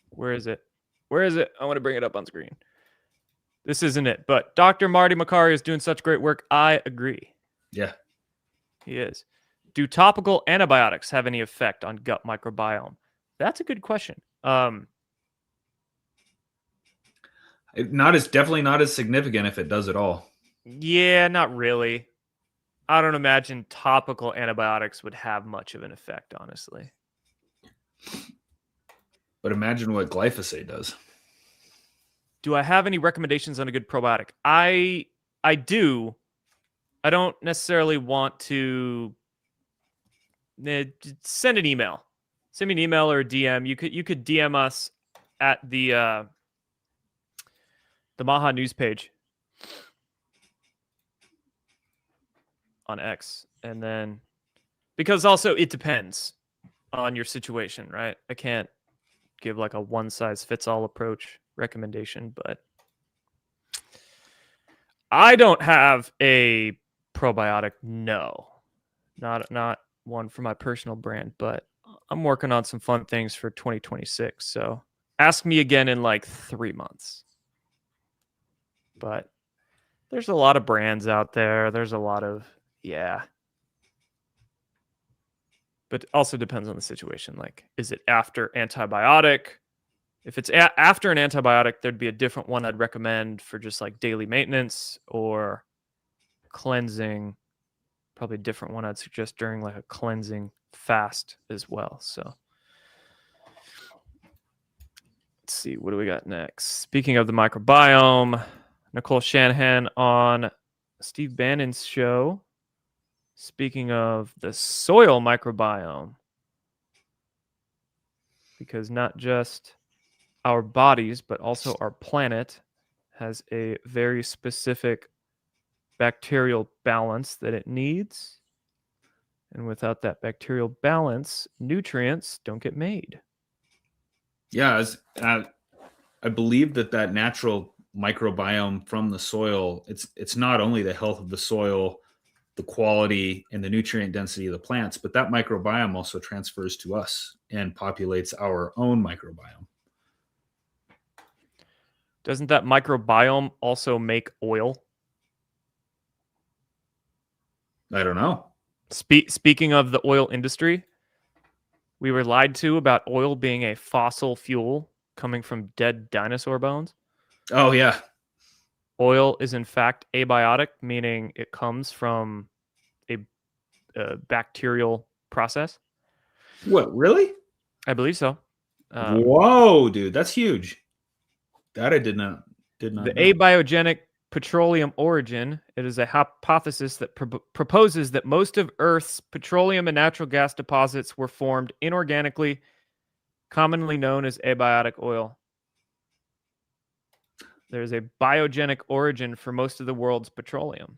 Where is it? Where is it? I want to bring it up on screen. This isn't it, but Dr. Marty Makari is doing such great work. I agree. Yeah. He is. Do topical antibiotics have any effect on gut microbiome? That's a good question. Definitely not as significant if it does at all. Yeah, not really. I don't imagine topical antibiotics would have much of an effect, honestly. But imagine what glyphosate does. Do I have any recommendations on a good probiotic? I do. I don't necessarily want to send an email. Send me an email or a DM. You could DM us at the MAHA news page on X, and then because also it depends on your situation, right? I can't give like a one size fits all approach recommendation, but I don't have a probiotic. No, not one for my personal brand, but I'm working on some fun things for 2026. So ask me again in like 3 months. But there's a lot of brands out there. There's a lot of, yeah. But it also depends on the situation. Like, is it after antibiotic? If it's after an antibiotic, there'd be a different one I'd recommend for just like daily maintenance or cleansing. Probably a different one I'd suggest during like a cleansing fast as well. So let's see, what do we got next? Speaking of the microbiome, Nicole Shanahan on Steve Bannon's show. Speaking of the soil microbiome, because not just our bodies, but also our planet has a very specific bacterial balance that it needs. And without that bacterial balance, nutrients don't get made. Yeah, I believe that natural microbiome from the soil, it's not only the health of the soil, the quality and the nutrient density of the plants, but that microbiome also transfers to us and populates our own microbiome. Doesn't that microbiome also make oil? I don't know. Speaking of the oil industry, we were lied to about oil being a fossil fuel coming from dead dinosaur bones. Oh, yeah. Oil is in fact abiotic, meaning it comes from a bacterial process. What, really? I believe so. Whoa, dude, that's huge. That I did not The know. abiogenic petroleum origin, it is a hypothesis that proposes that most of Earth's petroleum and natural gas deposits were formed inorganically, commonly known as abiotic oil. There's a biogenic origin for most of the world's petroleum.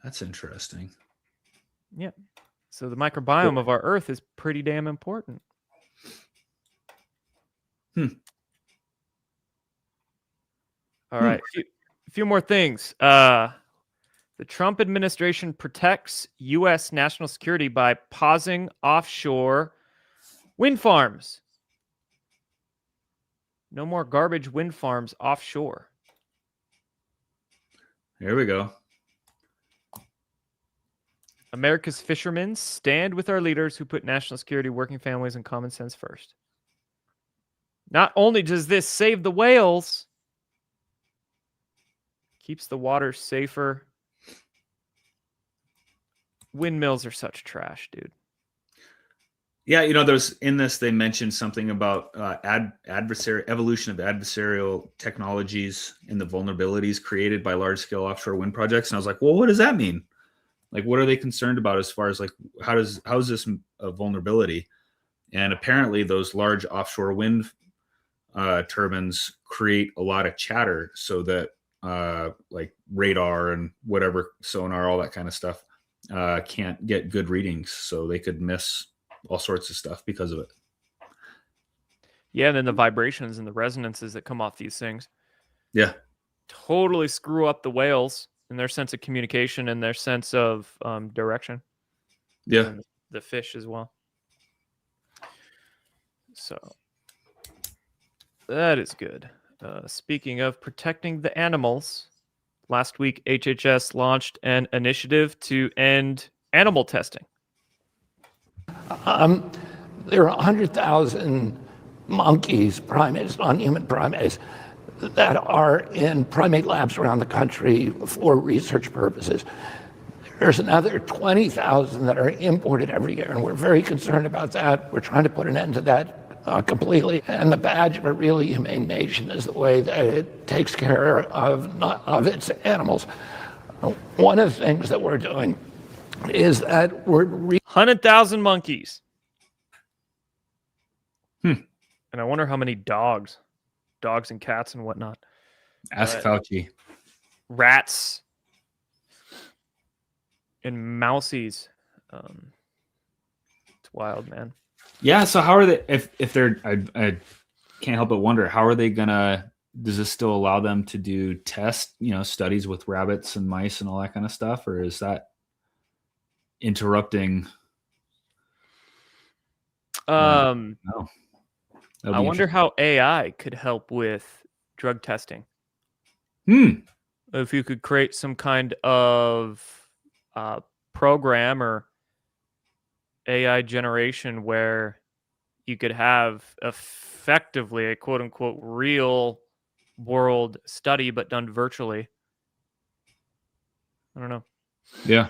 That's interesting. Yeah. So the microbiome of our Earth is pretty damn important. All right. A few more things. The Trump administration protects U.S. national security by pausing offshore wind farms. No more garbage wind farms offshore. Here we go. America's fishermen stand with our leaders who put national security, working families, and common sense first. Not only does this save the whales, keeps the water safer. Windmills are such trash, dude. Yeah, there's in this they mentioned something about evolution of adversarial technologies and the vulnerabilities created by large-scale offshore wind projects. And I was like, well, what does that mean? Like, what are they concerned about as far as like how is this a vulnerability? And apparently, those large offshore wind turbines create a lot of chatter, so that like radar and whatever sonar, all that kind of stuff, can't get good readings, so they could miss all sorts of stuff because of it. Yeah, and then the vibrations and the resonances that come off these things Yeah. totally screw up the whales and their sense of communication and their sense of direction. Yeah. And the fish as well. So that is good. Speaking of protecting the animals, last week HHS launched an initiative to end animal testing. There are 100,000 monkeys, primates, non-human primates, that are in primate labs around the country for research purposes. There's another 20,000 that are imported every year, and we're very concerned about that. We're trying to put an end to that completely. And the badge of a really humane nation is the way that it takes care of its animals. One of the things that we're doing is that we're 100,000 monkeys. And I wonder how many dogs and cats and whatnot. Ask Fauci. Rats and mousies. It's wild, man. Yeah. So how are they? If they're, I can't help but wonder, how are they gonna? Does this still allow them to do studies with rabbits and mice and all that kind of stuff, or is that interrupting? No. That'll I be wonder how AI could help with drug testing. If you could create some kind of program or AI generation where you could have effectively a quote unquote real world study, but done virtually. I don't know. Yeah.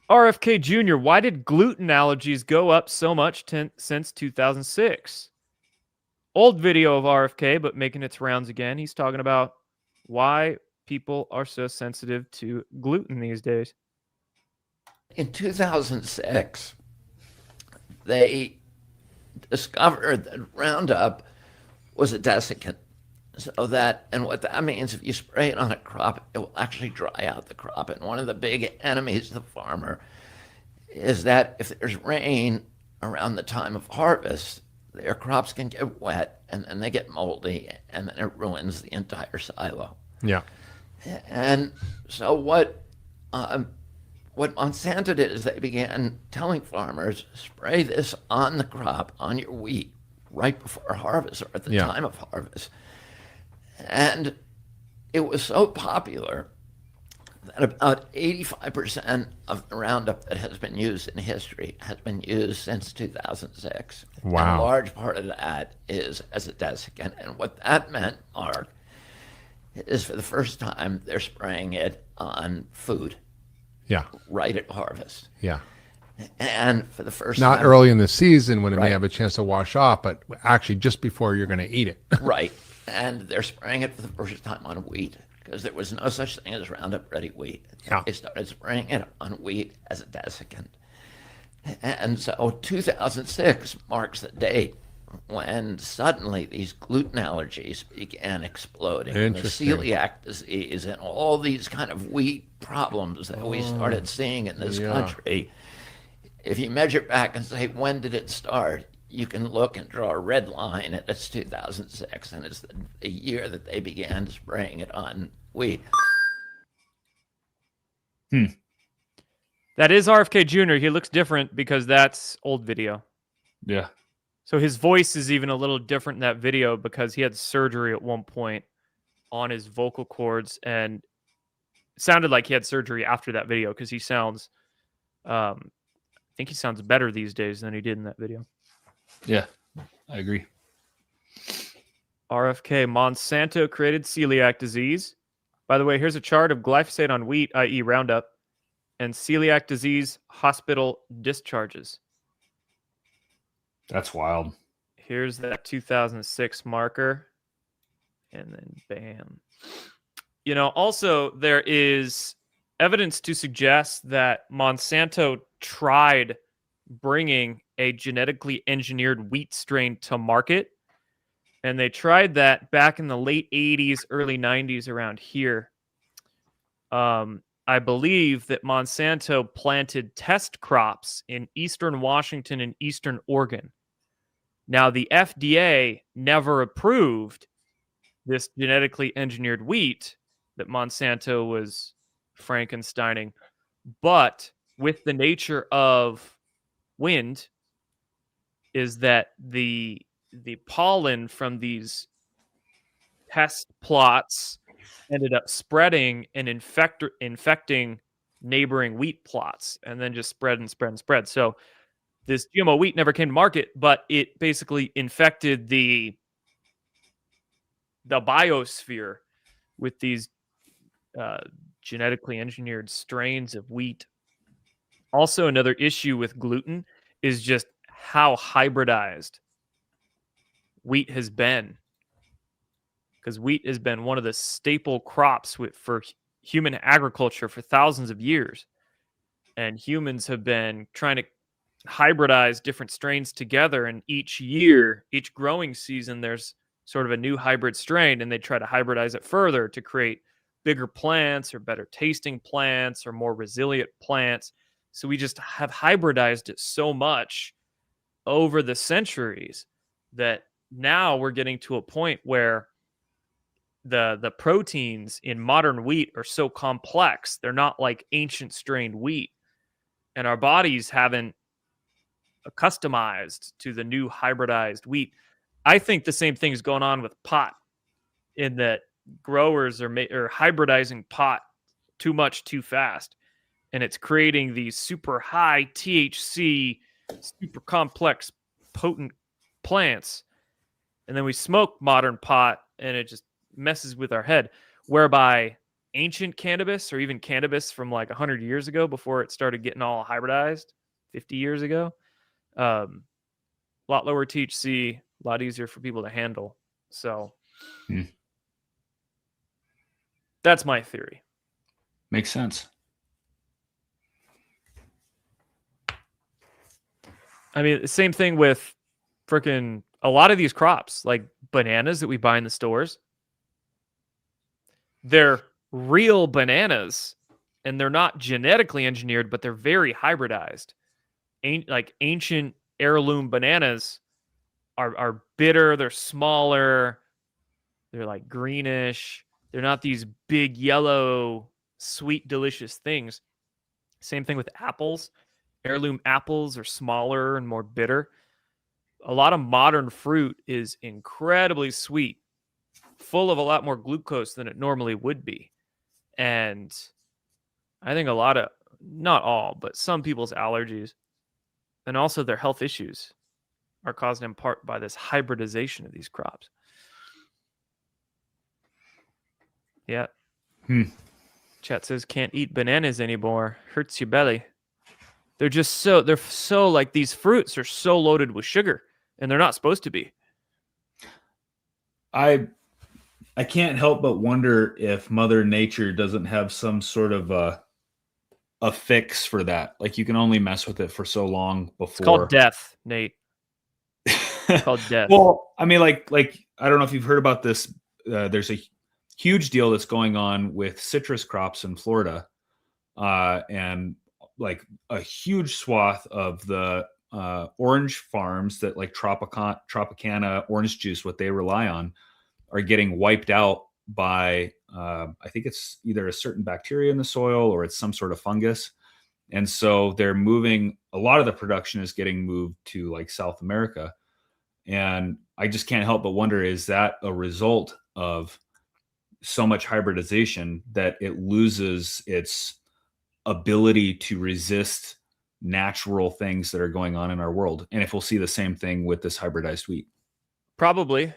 RFK Jr., why did gluten allergies go up so much since 2006? Old video of RFK, but making its rounds again. He's talking about why people are so sensitive to gluten these days. In 2006, they discovered that Roundup was a desiccant. So that, and what that means, if you spray it on a crop, it will actually dry out the crop. And one of the big enemies of the farmer is that if there's rain around the time of harvest, their crops can get wet and then they get moldy and then it ruins the entire silo. Yeah. And so what Monsanto did is they began telling farmers, spray this on the crop, on your wheat, right before harvest or at the time of harvest. And it was so popular that about 85% of the Roundup that has been used in history has been used since 2006. Wow. And a large part of that is as a desiccant. And what that meant, Mark, is for the first time they're spraying it on food. Yeah. Right at harvest. Yeah. And for the first Not time. early in the season when it may Right. have a chance to wash off, but actually just before you're going to eat it. Right. And they're spraying it for the first time on wheat because there was no such thing as Roundup Ready wheat. Yeah. They started spraying it on wheat as a desiccant. And so 2006 marks the date when suddenly these gluten allergies began exploding. The Interesting. celiac disease and all these kind of wheat problems that we started seeing in this country. If you measure back and say, when did it start? You can look and draw a red line, and it's 2006, and it's the year that they began spraying it on wheat. That is RFK Jr. He looks different because that's old video. Yeah. So his voice is even a little different in that video because he had surgery at one point on his vocal cords, and it sounded like he had surgery after that video because he sounds, I think he sounds better these days than he did in that video. Yeah. I agree. RFK, Monsanto created celiac disease. By the way, here's a chart of glyphosate on wheat, i.e. Roundup, and celiac disease hospital discharges. That's wild. Here's that 2006 marker. And then bam. Also, there is evidence to suggest that Monsanto tried bringing a genetically engineered wheat strain to market. And they tried that back in the late 80s, early 90s around here. I believe that Monsanto planted test crops in eastern Washington and eastern Oregon. Now, the FDA never approved this genetically engineered wheat that Monsanto was Frankensteining, but with the nature of wind is that the pollen from these test plots ended up spreading and infecting neighboring wheat plots, and then just spread and spread and spread. So this GMO wheat never came to market, but it basically infected the biosphere with these uh, genetically engineered strains of wheat. Also, another issue with gluten is just how hybridized wheat has been, because wheat has been one of the staple crops for human agriculture for thousands of years. And humans have been trying to hybridize different strains together. And each year, each growing season, there's sort of a new hybrid strain, and they try to hybridize it further to create bigger plants or better tasting plants or more resilient plants. So we just have hybridized it so much over the centuries that now we're getting to a point where the proteins in modern wheat are so complex. They're not like ancient strained wheat, and our bodies haven't customized to the new hybridized wheat. I think the same thing is going on with pot, in that growers are hybridizing pot too much too fast, and it's creating these super high THC, super complex, potent plants. And then we smoke modern pot, and it just messes with our head. Whereby ancient cannabis, or even cannabis from like 100 years ago, before it started getting all hybridized, 50 years ago, a lot lower THC, a lot easier for people to handle. So that's my theory. Makes sense. I mean, the same thing with freaking a lot of these crops, like bananas that we buy in the stores. They're real bananas, and they're not genetically engineered, but they're very hybridized. Like ancient heirloom bananas are bitter, they're smaller, they're like greenish. They're not these big yellow, sweet, delicious things. Same thing with apples. Heirloom apples are smaller and more bitter. A lot of modern fruit is incredibly sweet, full of a lot more glucose than it normally would be. And I think a lot of, not all, but some people's allergies and also their health issues are caused in part by this hybridization of these crops. Yeah. Chat says can't eat bananas anymore. Hurts your belly. They're so like, these fruits are so loaded with sugar, and they're not supposed to be. I can't help but wonder if Mother Nature doesn't have some sort of a fix for that. Like, you can only mess with it for so long before. It's called death, Nate. It's called death. Well, I mean, like I don't know if you've heard about this. There's a huge deal that's going on with citrus crops in Florida, and like a huge swath of the orange farms that like Tropicana orange juice, what they rely on, are getting wiped out by I think it's either a certain bacteria in the soil or it's some sort of fungus. And so they're moving, a lot of the production is getting moved to like South America. And I just can't help but wonder, is that a result of so much hybridization that it loses its ability to resist natural things that are going on in our world? And if we'll see the same thing with this hybridized wheat? Probably.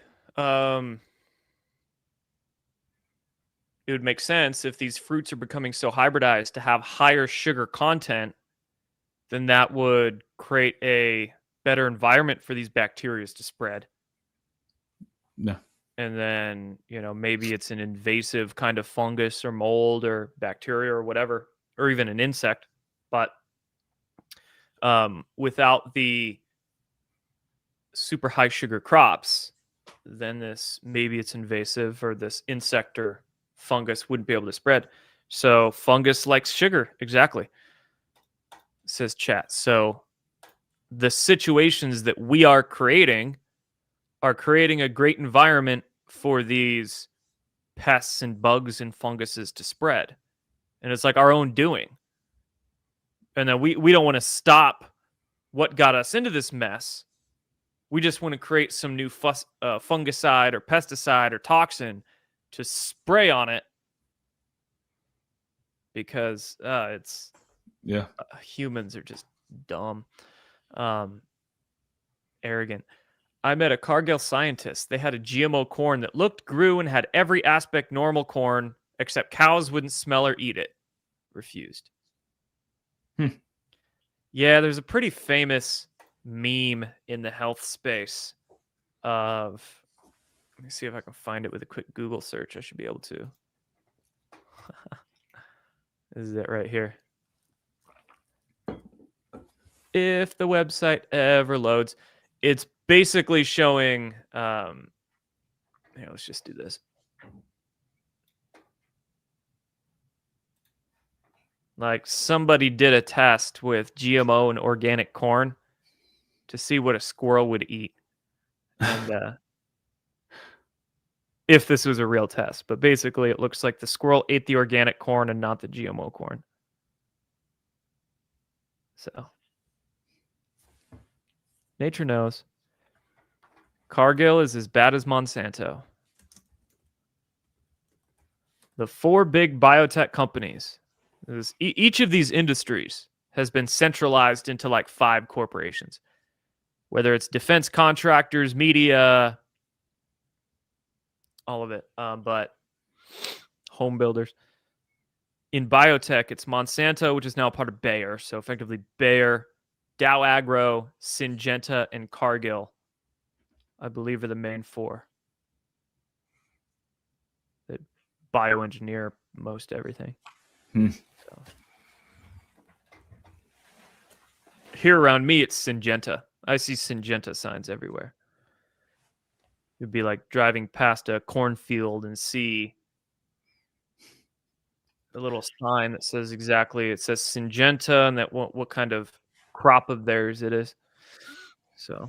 It would make sense if these fruits are becoming so hybridized to have higher sugar content, then that would create a better environment for these bacteria to spread. Yeah. And then, maybe it's an invasive kind of fungus or mold or bacteria or whatever, or even an insect. But without the super high sugar crops, then maybe it's invasive, or this insect or fungus wouldn't be able to spread. So fungus likes sugar. Exactly. Says chat. So the situations that we are creating a great environment for these pests and bugs and funguses to spread. And it's like our own doing. And then we don't want to stop what got us into this mess. We just want to create some new fungicide or pesticide or toxin to spray on it because it's humans are just dumb, arrogant. I met a Cargill scientist. They had a GMO corn that looked, grew, and had every aspect normal corn, except cows wouldn't smell or eat it. Refused. Yeah, there's a pretty famous meme in the health space of, let me see if I can find it with a quick Google search. I should be able to. This is it right here. If the website ever loads, it's basically showing, here, let's just do this. Like somebody did a test with GMO and organic corn to see what a squirrel would eat. And if this was a real test, but basically it looks like the squirrel ate the organic corn and not the GMO corn. So nature knows. Cargill is as bad as Monsanto. The 4 big biotech companies, each of these industries has been centralized into like 5 corporations, whether it's defense contractors, media, all of it, but home builders. In biotech, it's Monsanto, which is now part of Bayer. So effectively Bayer, Dow Agro, Syngenta, and Cargill, I believe, are the main 4 that bioengineer most everything. So. Here around me, it's Syngenta. I see Syngenta signs everywhere. It'd be like driving past a cornfield and see a little sign that says exactly, it says Syngenta and that what kind of crop of theirs it is. So.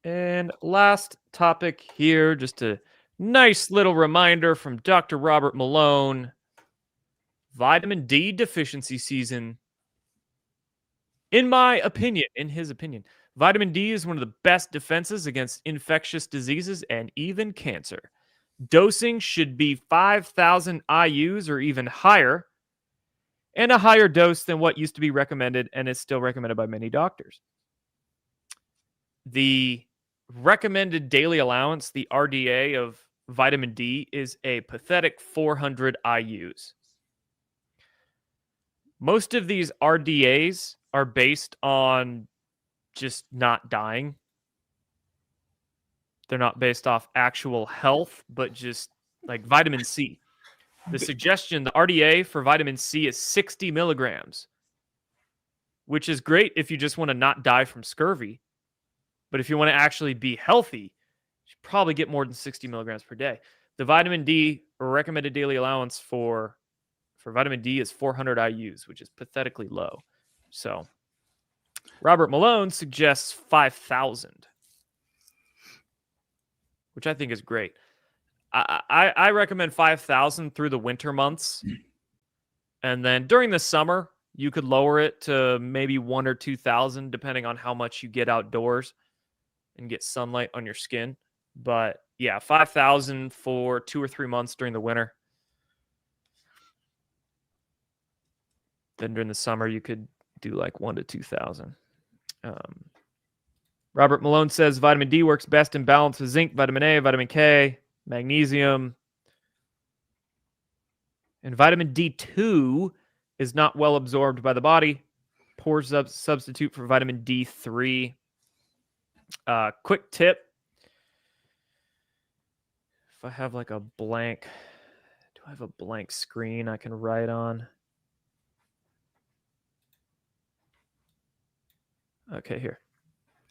And last topic here, just a nice little reminder from Dr. Robert Malone. Vitamin D deficiency season. In my opinion, in his opinion, vitamin D is one of the best defenses against infectious diseases and even cancer. Dosing should be 5,000 IUs or even higher, and a higher dose than what used to be recommended and is still recommended by many doctors. The recommended daily allowance, the RDA of vitamin D, is a pathetic 400 IUs. Most of these RDAs are based on just not dying. They're not based off actual health, but just like vitamin C. The suggestion, the RDA for vitamin C is 60 milligrams, which is great if you just want to not die from scurvy. But if you want to actually be healthy, you should probably get more than 60 milligrams per day. The vitamin D recommended daily allowance for vitamin D is 400 IUs, which is pathetically low. So Robert Malone suggests 5,000, which I think is great. I recommend 5,000 through the winter months. And then during the summer, you could lower it to maybe 1,000 or 2,000, depending on how much you get outdoors and get sunlight on your skin. But yeah, 5,000 for 2 or 3 months during the winter. Then during the summer, you could do like 1,000 to 2,000. Robert Malone says vitamin D works best in balance with zinc, vitamin A, vitamin K, magnesium. And vitamin D2 is not well absorbed by the body. Poor substitute for vitamin D3. Quick tip. If I have like a blank, do I have a blank screen I can write on? Okay, here.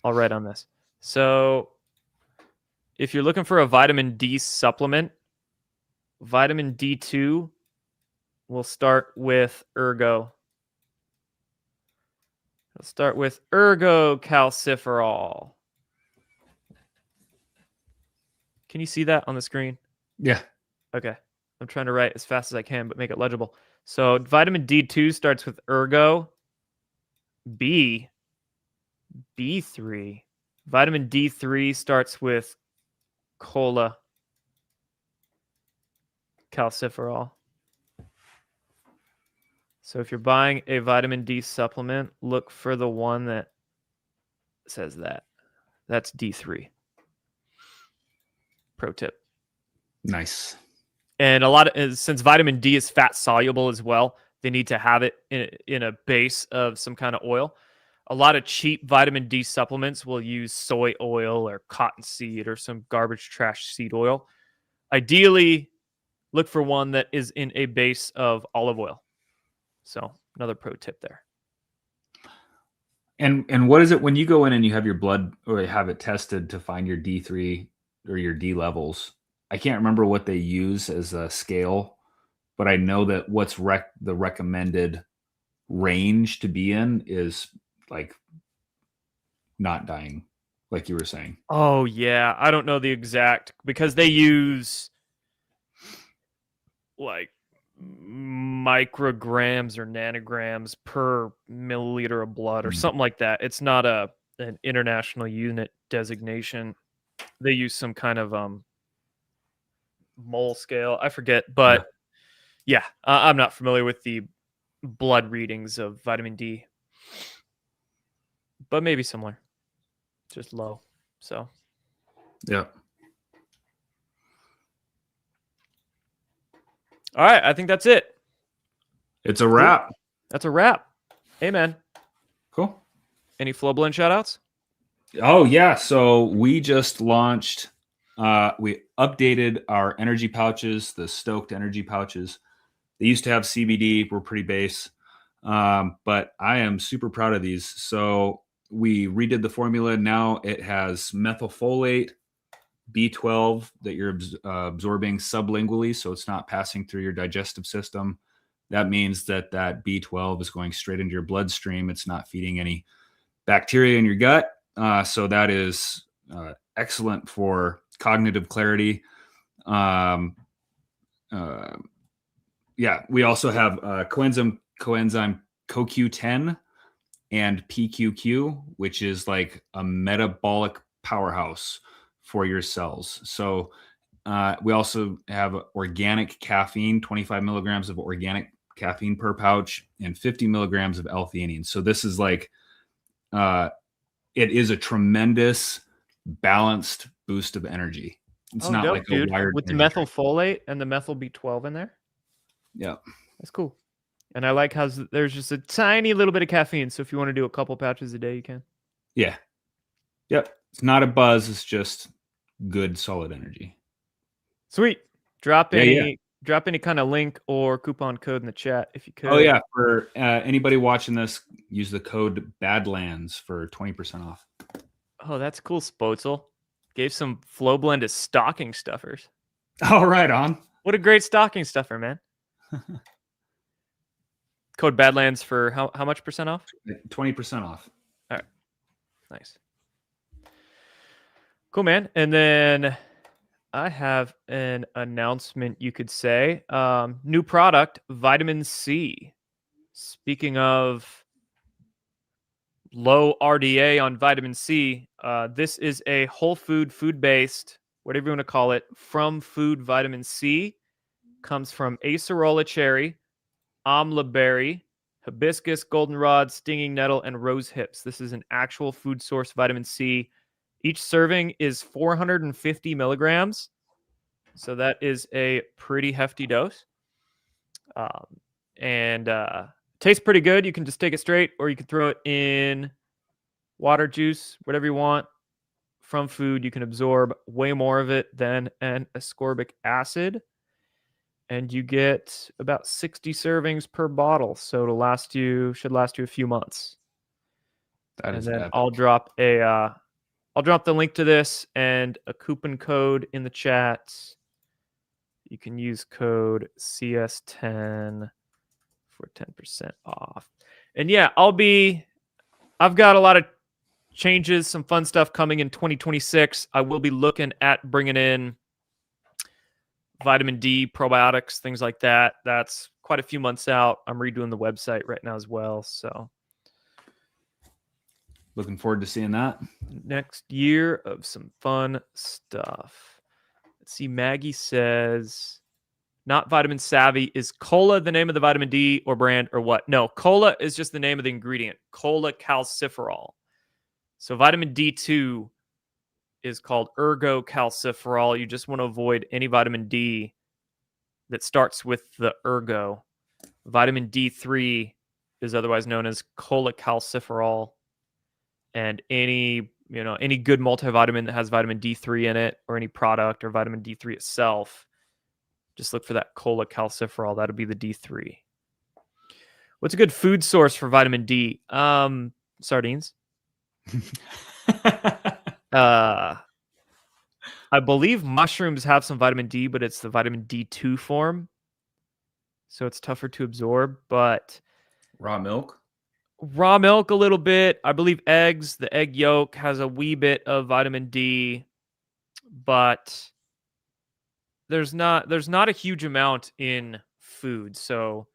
I'll write on this. So if you're looking for a vitamin D supplement, vitamin D2, we'll start with Ergo. We'll start with Ergo calciferol. Can you see that on the screen? Yeah. Okay. I'm trying to write as fast as I can, but make it legible. So vitamin D2 starts with Ergo. B3. Vitamin D3 starts with Cola calciferol. So if you're buying a vitamin D supplement, look for the one that says that. That's D3. Pro tip. Nice. And a lot of, since vitamin D is fat soluble as well, they need to have it in a base of some kind of oil. A lot of cheap vitamin D supplements will use soy oil or cottonseed or some garbage trash seed oil. Ideally, look for one that is in a base of olive oil. So another pro tip there. And what is it when you go in and you have your blood or have it tested to find your D3 or your D levels? I can't remember what they use as a scale, but I know that what's the recommended range to be in is like not dying, like you were saying. Oh yeah, I don't know the exact, because they use like micrograms or nanograms per milliliter of blood or something like that. It's not an international unit designation. They use some kind of mole scale. I forget, but yeah, I'm not familiar with the blood readings of vitamin D, but maybe similar, just low. So Yeah. all right, I think that's it. It's a wrap. That's a wrap. Hey man, Cool. any Flow Blend shout outs? Oh yeah. So we just launched, we updated our energy pouches, the Stoked energy pouches. They used to have CBD, were pretty base. But I am super proud of these. So we redid the formula. Now it has methylfolate, B12 that you're absorbing sublingually, so it's not passing through your digestive system. That means that B12 is going straight into your bloodstream. It's not feeding any bacteria in your gut. So that is excellent for cognitive clarity. Yeah, we also have coenzyme CoQ10 and PQQ, which is like a metabolic powerhouse for your cells. So we also have organic caffeine, 25 milligrams of organic caffeine per pouch and 50 milligrams of L-theanine. So this is like, it is a tremendous balanced boost of energy. It's not dope, like dude. a wired With the energy drink. methylfolate and the methyl B12 in there. Yeah. That's cool. And I like how there's just a tiny little bit of caffeine. So if you want to do a couple pouches a day, you can. Yeah. Yep. It's not a buzz. It's just good, solid energy. Sweet. Drop Yeah, any kind of link or coupon code in the chat if you could. Oh yeah. For anybody watching this, use the code Badlands for 20% off. Oh, that's cool, Spotzel. Gave some Flow Blend as stocking stuffers. All right, on. What a great stocking stuffer, man. Code Badlands for how much percent off? 20% off. All right. Nice. Cool, man. And then I have an announcement, you could say. New product, vitamin C. Speaking of low RDA on vitamin C, this is a whole food-based, whatever you want to call it, from food vitamin C. Comes from acerola cherry, amla berry, hibiscus, goldenrod, stinging nettle, and rose hips. This is an actual food source vitamin C. Each serving is 450 milligrams. So that is a pretty hefty dose. And tastes pretty good. You can just take it straight, or you can throw it in water, juice, whatever you want. From food, you can absorb way more of it than an ascorbic acid. And you get about 60 servings per bottle. So should last you a few months. That is and then epic. I'll drop the link to this and a coupon code in the chat. You can use code CS10 for 10% off. And yeah, I've got a lot of changes, some fun stuff coming in 2026. I will be looking at bringing in vitamin D, probiotics, things like that. That's quite a few months out. I'm redoing the website right now as well. So Looking forward to seeing that. next year of some fun stuff. Let's see. Maggie says, not vitamin savvy. Is cola the name of the vitamin D or brand or what? No, cola is just the name of the ingredient. Cholecalciferol. So vitamin D2 is called ergocalciferol. You just want to avoid any vitamin D that starts with the ergo. Vitamin D3 is otherwise known as cholecalciferol. And any good multivitamin that has vitamin D3 in it, or any product or vitamin D3 itself, just look for that cholecalciferol. That'll be the D3. What's a good food source for vitamin D? Sardines. I believe mushrooms have some vitamin D, but it's the vitamin D2 form, so it's tougher to absorb. But Raw milk. raw milk a little bit. I believe eggs, the egg yolk has a wee bit of vitamin D, but there's not a huge amount in food. So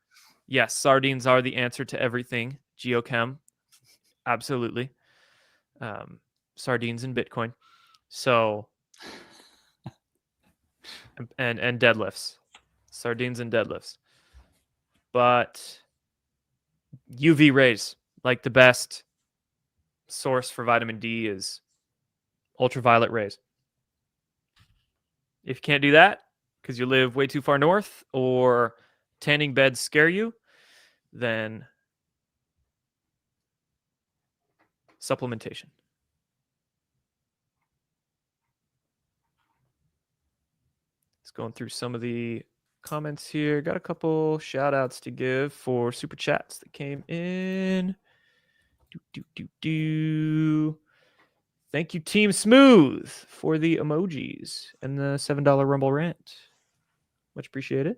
yes, sardines are the answer to everything. Geochem, absolutely. Sardines and Bitcoin. So and deadlifts. Sardines and deadlifts. But UV rays, like the best source for vitamin D is ultraviolet rays. If you can't do that because you live way too far north or tanning beds scare you, then supplementation. Just going through some of the comments here. Got a couple shout outs to give for super chats that came in. Thank you, Team Smooth, for the emojis and the $7 Rumble rant. Much appreciated.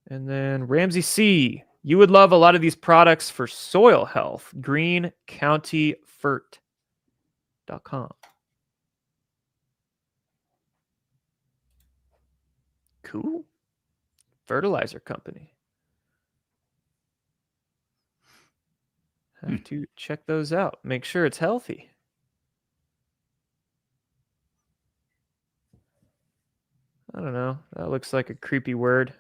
And then Ramsey C. You would love a lot of these products for soil health. greencountyfert.com. Cool. Fertilizer company. Have to check those out. Make sure it's healthy. I don't know. That looks like a creepy word.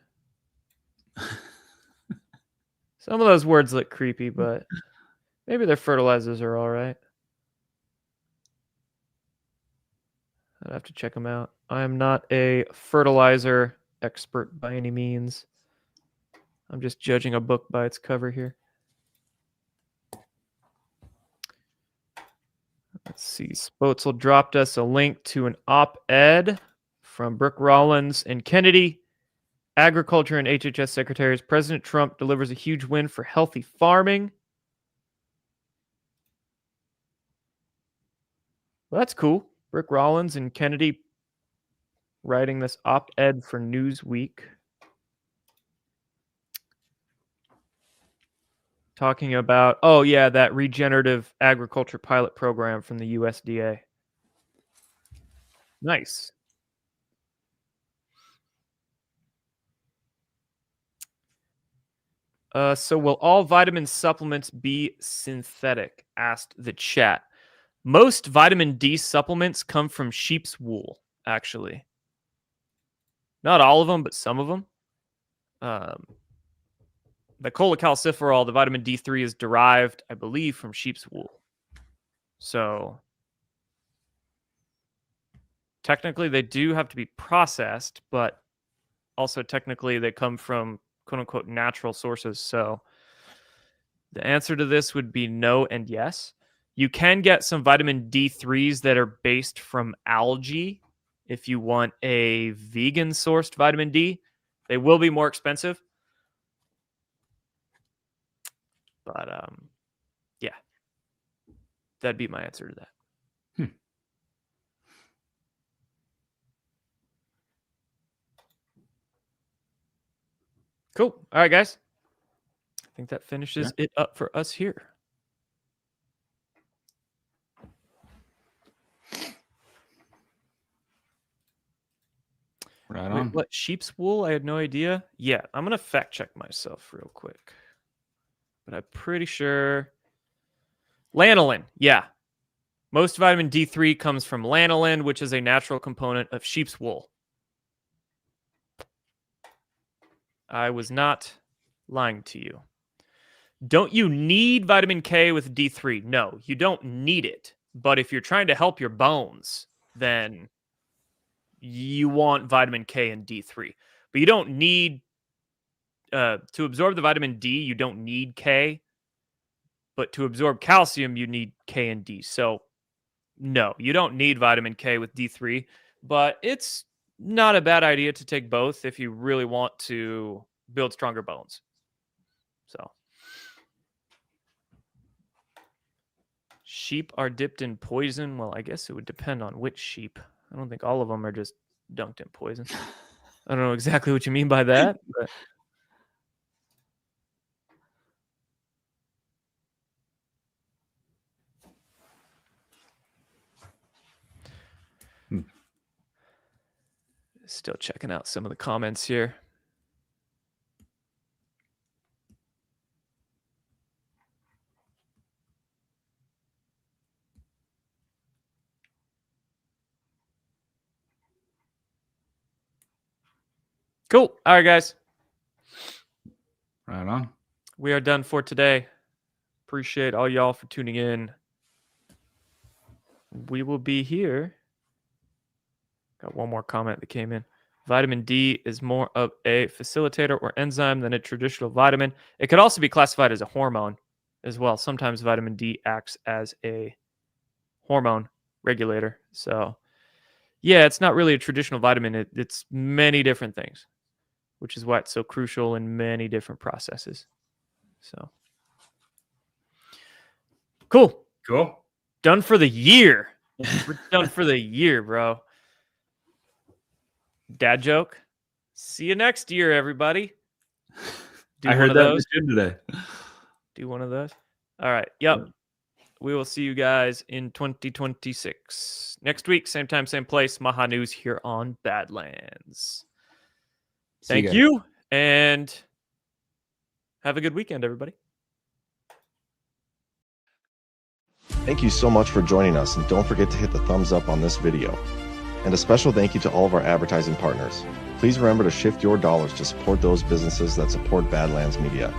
Some of those words look creepy, but maybe their fertilizers are all right. I'd have to check them out. I am not a fertilizer expert by any means. I'm just judging a book by its cover here. Let's see. Spotzel dropped us a link to an op-ed from Brooke Rollins and Kennedy. Agriculture and HHS secretaries. President Trump delivers a huge win for healthy farming. Well, that's cool. Brooke Rollins and Kennedy writing this op-ed for Newsweek. Talking about, that regenerative agriculture pilot program from the USDA. Nice. So will all vitamin supplements be synthetic? Asked the chat. Most vitamin D supplements come from sheep's wool, actually. Not all of them, but some of them. The cholecalciferol, the vitamin D3, is derived, I believe, from sheep's wool. So technically they do have to be processed, but also technically they come from quote unquote natural sources. So the answer to this would be no and yes. You can get some vitamin D3s that are based from algae if you want a vegan sourced vitamin D. They will be more expensive. But yeah, that'd be my answer to that. Cool. All right, guys. I think that finishes it up for us here. Right Wait, on. what? Sheep's wool? I had no idea. Yeah, I'm going to fact check myself real quick. But I'm pretty sure. Lanolin. Yeah. Most vitamin D3 comes from lanolin, which is a natural component of sheep's wool. I was not lying to you. Don't you need vitamin K with D3? No, you don't need it. But if you're trying to help your bones, then you want vitamin K and D3. But you don't need, to absorb the vitamin D, you don't need K. But to absorb calcium, you need K and D. So, no, you don't need vitamin K with D3. But it's not a bad idea to take both if you really want to build stronger bones. So, sheep are dipped in poison. Well, I guess it would depend on which sheep. I don't think all of them are just dunked in poison. I don't know exactly what you mean by that, but still checking out some of the comments here. Cool. All right, guys. Right on. We are done for today. Appreciate all y'all for tuning in. We will be here. Got one more comment that came in. Vitamin D is more of a facilitator or enzyme than a traditional vitamin. It could also be classified as a hormone as well. Sometimes vitamin D acts as a hormone regulator. So, yeah, it's not really a traditional vitamin. It's many different things, which is why it's so crucial in many different processes. So, cool. Cool. Done for the year. We're done for the year, bro. Dad joke. See you next year, everybody. Do I one heard of that in those. the gym today. Do one of those. All right. Yep. We will see you guys in 2026. Next week, same time, same place. MAHA News here on Badlands. Thank you, and have a good weekend, everybody. Thank you so much for joining us, and don't forget to hit the thumbs up on this video. And a special thank you to all of our advertising partners. Please remember to shift your dollars to support those businesses that support Badlands Media.